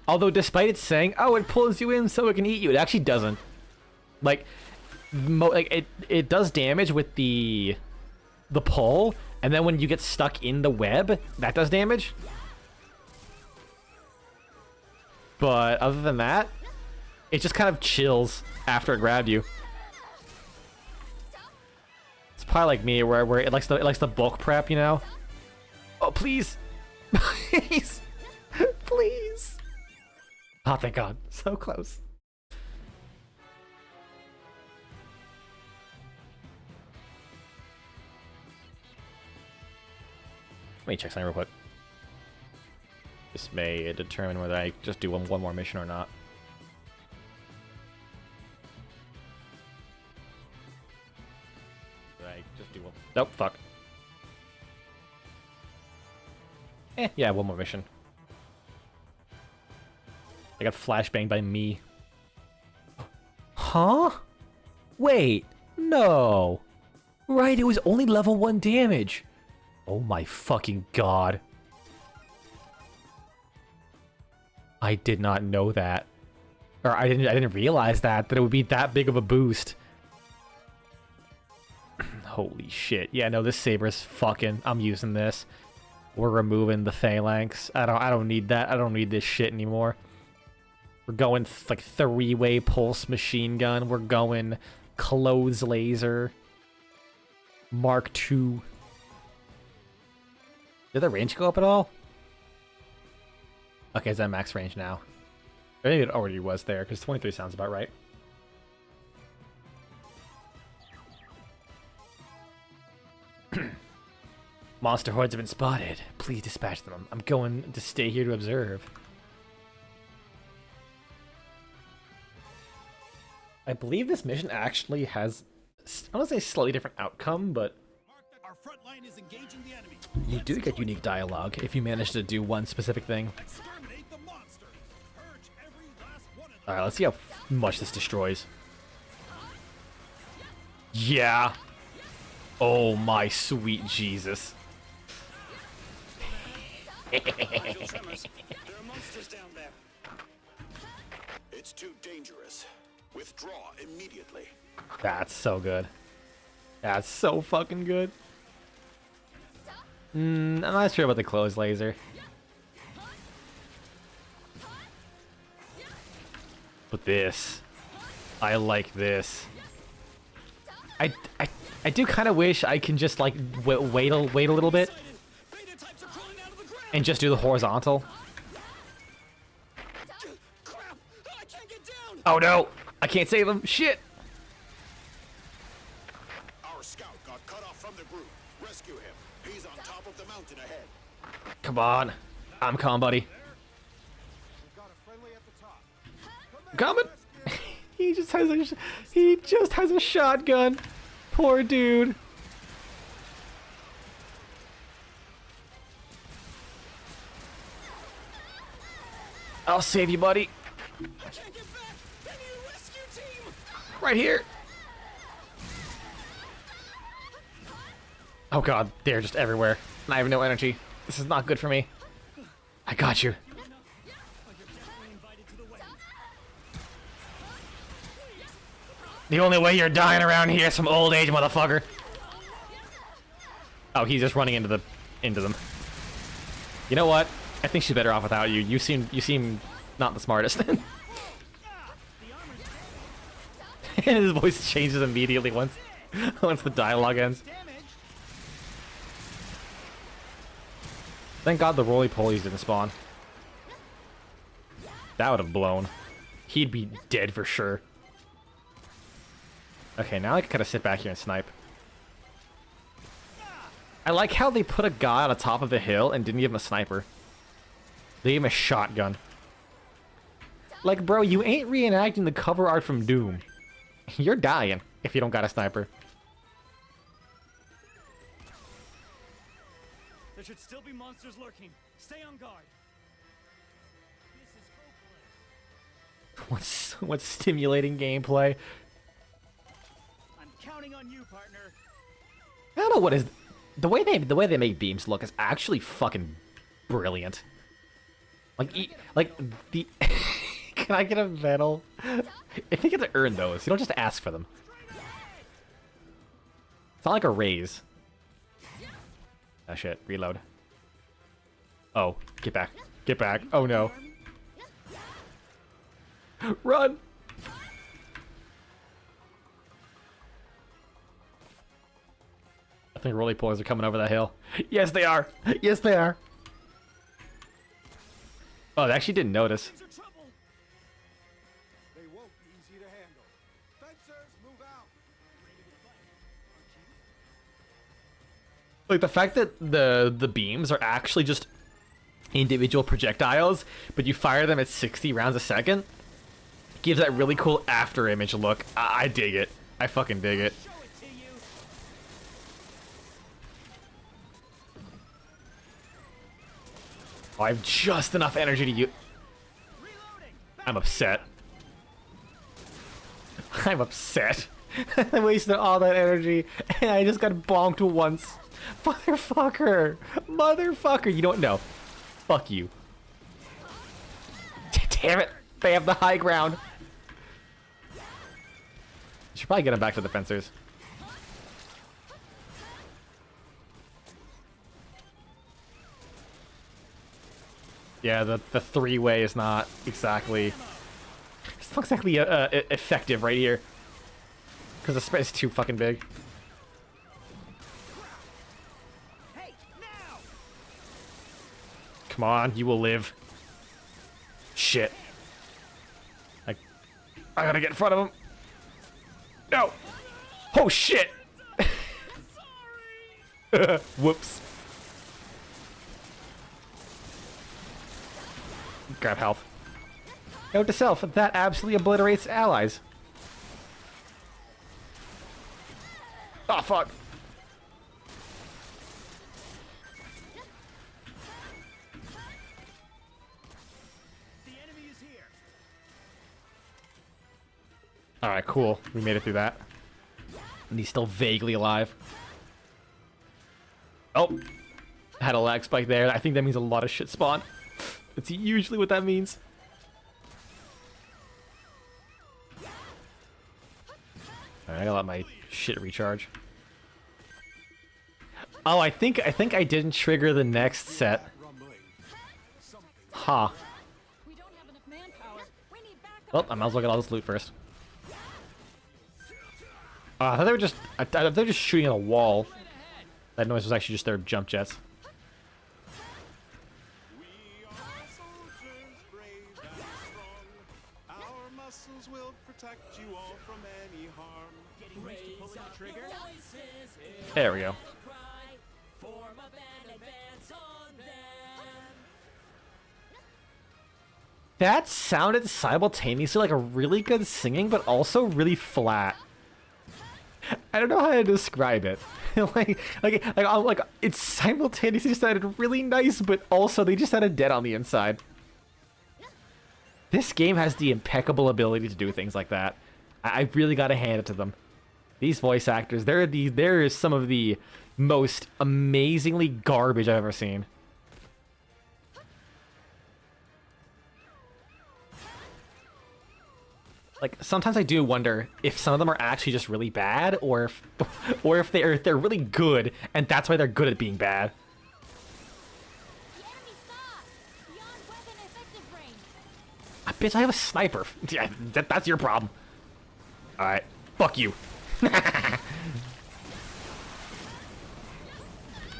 Although, despite it saying, oh, it pulls you in so it can eat you, it actually doesn't. Like, it does damage with the pull, and then when you get stuck in the web, that does damage. But other than that, it just kind of chills after it grabbed you. It's probably like me, where it likes the bulk prep, you know. Oh please, please, please! Oh thank God, so close. Let me check something real quick. This may determine whether I just do one more mission or not. Did I just do one? Nope, fuck. Yeah, one more mission. I got flashbanged by me. Huh? Wait, no. Right, it was only level 1 damage. Oh my fucking God. I did not know that. Or I didn't realize that it would be that big of a boost. Holy shit. Yeah, no, this saber's fucking, I'm using this. We're removing the phalanx. I don't need that. I don't need this shit anymore. We're going like 3-way pulse machine gun. We're going clothes laser. Mark II. Did the range go up at all? Okay, is that max range now? I think it already was there, because 23 sounds about right. Monster hordes have been spotted. Please dispatch them. I'm going to stay here to observe. I believe this mission actually has I don't say slightly different outcome, but Our front line is engaging the enemy. you do get unique dialogue if you manage to do one specific thing. Exterminate the monsters. Purge every last one of them. Alright, let's see how much this destroys. Yeah. Oh my sweet Jesus. Nigel Tremors, there are monsters down there. It's too dangerous. Withdraw immediately. That's so good. That's so fucking good. I'm not sure about the closed laser. But this. I like this. I do kind of wish I can just like wait a little bit and just do the horizontal. Crap! I can't get down. Oh no! I can't save him. Shit! Our scout got cut off from the group. Rescue him. He's on top of the mountain ahead. Come on. I'm calm, buddy. We've got a friendly at the top. I'm coming. he just has a shotgun. Poor dude. I'll save you, buddy. I can't get back. I need a rescue team. Right here. Oh god, they're just everywhere. And I have no energy. This is not good for me. I got you. The only way you're dying around here is from old age, motherfucker. Oh, he's just running into them. You know what? I think she's better off without you. You seem not the smartest. And his voice changes immediately once the dialogue ends. Thank God the roly-polies didn't spawn. That would have blown. He'd be dead for sure. Okay, now I can kind of sit back here and snipe. I like how they put a guy on the top of the hill and didn't give him a sniper. They gave him a shotgun. Like, bro, you ain't reenacting the cover art from Doom. You're dying if you don't got a sniper. There should still be monsters lurking. Stay on guard. What's stimulating gameplay? I'm counting on you, partner. I don't know what is the way they make beams look is actually fucking brilliant. Like the can I get a medal? I think you have to earn those. You don't just ask for them. It's not like a raise. Ah shit, reload. Oh, get back. Get back. Oh no. Run! I think roly-polies are coming over that hill. Yes, they are! Yes, they are! Oh, they actually didn't notice. They won't be easy to handle. Fencers, move out. Like, the fact that the beams are actually just individual projectiles, but you fire them at 60 rounds a second, gives that really cool after image look. I dig it. I fucking dig it. Oh, I have just enough energy to use. I'm upset. I'm upset. I wasted all that energy, and I just got bonked once. Motherfucker! Motherfucker! You don't know. Fuck you. Damn it! They have the high ground. Should probably get him back to the fencers. Yeah, the three-way is not exactly... It's not exactly effective right here. Because the spread is too fucking big. Come on, you will live. Shit. I gotta get in front of him. No! Oh shit! Whoops. Grab health. Note to self, that absolutely obliterates allies. Oh, fuck. The enemy is here. Alright, cool. We made it through that. And he's still vaguely alive. Oh! Had a lag spike there. I think that means a lot of shit spawn. That's usually what that means. Alright, I gotta let my shit recharge. Oh, I think I didn't trigger the next set. Ha. Huh. We don't have enough manpower. We need backup. Well, I might as well get all this loot first. I thought they were just they were just shooting at a wall. That noise was actually just their jump jets. We are soldiers, brave and strong. Our muscles will protect you all from any harm. Getting ready to pull the trigger. There we go. That sounded simultaneously like a really good singing, but also really flat. I don't know how to describe it. like it simultaneously sounded really nice, but also they just sounded dead on the inside. This game has the impeccable ability to do things like that. I really gotta hand it to them. These voice actors, there is some of the most amazingly garbage I've ever seen. Like, sometimes I do wonder if some of them are actually just really bad, or if they're really good, and that's why they're good at being bad. Bitch, I have a sniper. Yeah, that's your problem. Alright, fuck you.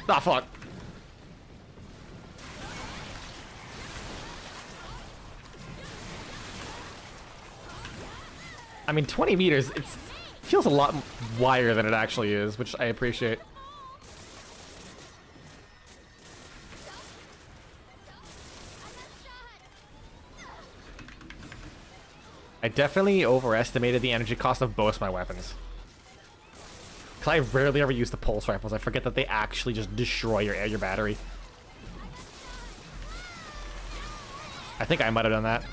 Ah, fuck. I mean, 20 meters, it feels a lot wider than it actually is, which I appreciate. I definitely overestimated the energy cost of both my weapons. Because I rarely ever use the pulse rifles. I forget that they actually just destroy your battery. I think I might have done that.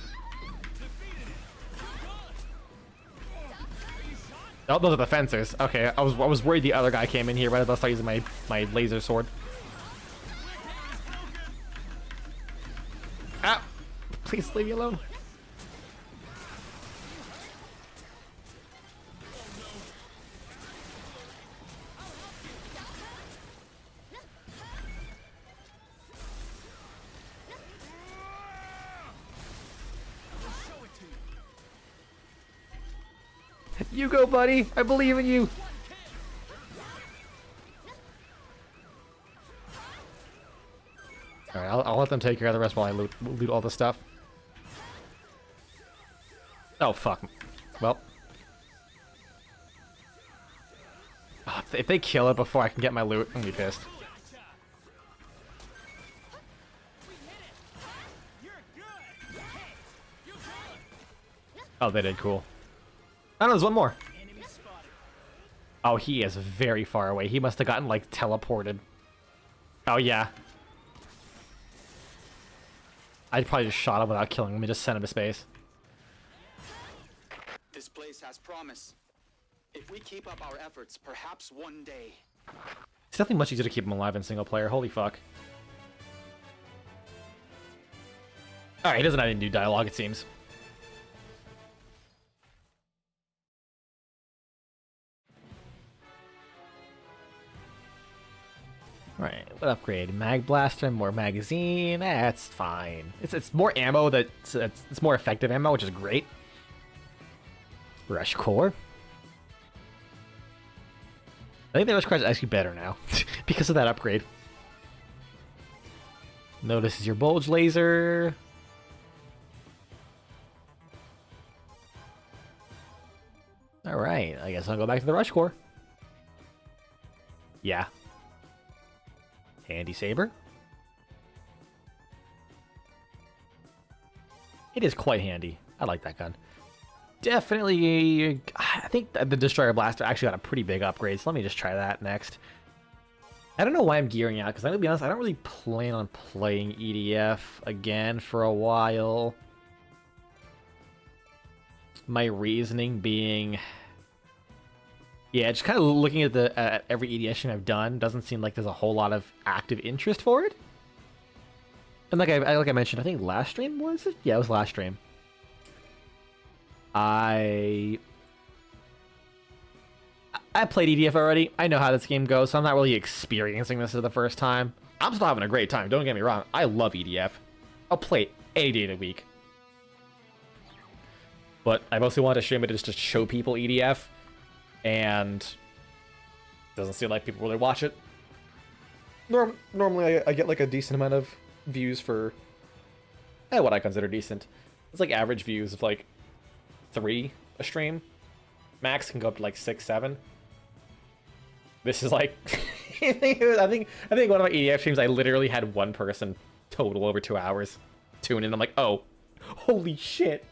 Oh, those are the fencers. Okay, I was worried the other guy came in here right as I started using my laser sword. Ah! Please leave me alone. You go, buddy. I believe in you. Alright, I'll let them take care of the rest while I loot all the stuff. Oh, fuck. Well. Oh, if they kill it before I can get my loot, I'm gonna be pissed. Oh, they did. Cool. Oh, no, there's one more. Oh, he is very far away. He must have gotten, like, teleported. Oh, yeah. I probably just shot him without killing him and just sent him to space. This place has promise. If we keep up our efforts, perhaps one day. It's definitely much easier to keep him alive in single player. Holy fuck. Alright, he doesn't have any new dialogue, it seems. Right, what upgrade? Mag blaster, more magazine. That's fine. It's more ammo. It's more effective ammo, which is great. Rush core. I think the rush core is actually better now because of that upgrade. Notices your bulge laser. All right, I guess I'll go back to the rush core. Yeah. Handy saber. It is quite handy. I like that gun. definitely... I think the Destroyer Blaster actually got a pretty big upgrade, so let me just try that next. I don't know why I'm gearing out, because I'm going to be honest, I don't really plan on playing EDF again for a while. My reasoning being... Yeah, just kind of looking at at every EDF stream I've done, doesn't seem like there's a whole lot of active interest for it. And like I mentioned, I think last stream, was it? Yeah, it was last stream. I played EDF already. I know how this game goes, so I'm not really experiencing this for the first time. I'm still having a great time, don't get me wrong. I love EDF. I'll play it any day of the week. But I mostly wanted to stream it just to show people EDF, and it doesn't seem like people really watch it. Normally I get like a decent amount of views for what I consider decent. It's like average views of like 3 a stream. Max can go up to like 6, 7. This is like I think one of my EDF streams I literally had one person total over 2 hours tune in. I'm like, oh, holy shit.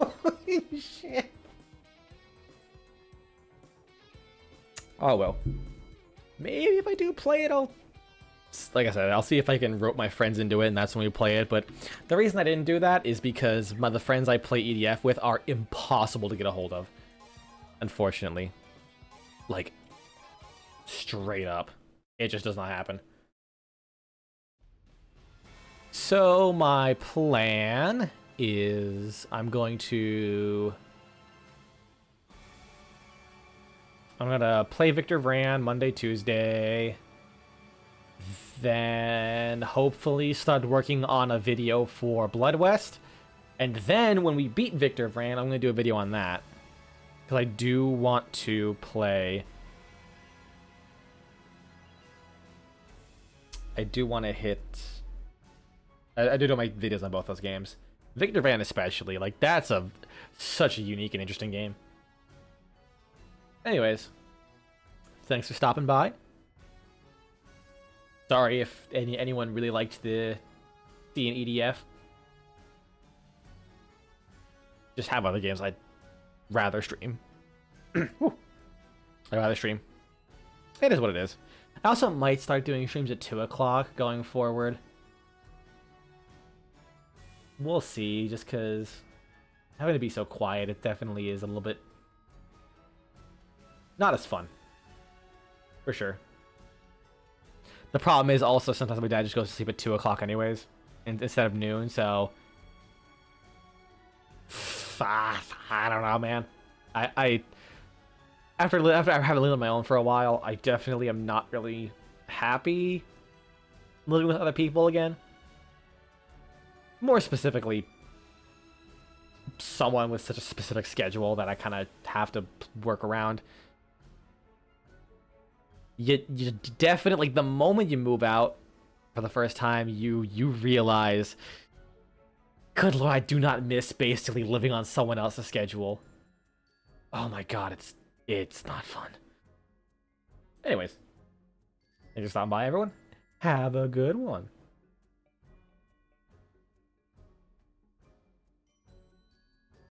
Holy shit. Oh well. Maybe if I do play it, like I said, I'll see if I can rope my friends into it, and that's when we play it. But the reason I didn't do that is because the friends I play EDF with are impossible to get a hold of. Unfortunately. Like, straight up. It just does not happen. So my plan is I'm gonna play Victor Vran Monday, Tuesday. Then hopefully start working on a video for Blood West. And then when we beat Victor Vran, I'm gonna do a video on that. Because I do want to play... I do want to hit... I do my videos on both those games. Victor Vran especially. Like, that's such a unique and interesting game. Anyways. Thanks for stopping by. Sorry if anyone really liked the C and EDF. Just have other games I'd rather stream. I'd rather stream. It is what it is. I also might start doing streams at 2 o'clock going forward. We'll see, just because having to be so quiet, it definitely is a little bit not as fun. For sure. The problem is also sometimes my dad just goes to sleep at 2 o'clock anyways, instead of noon, so... I don't know, man. After having lived on my own for a while, I definitely am not really happy living with other people again. More specifically, someone with such a specific schedule that I kind of have to work around. You definitely, the moment you move out for the first time, you realize, good lord, I do not miss basically living on someone else's schedule. Oh my god, it's not fun. Anyways, thanks for stopping by, everyone. Have a good one.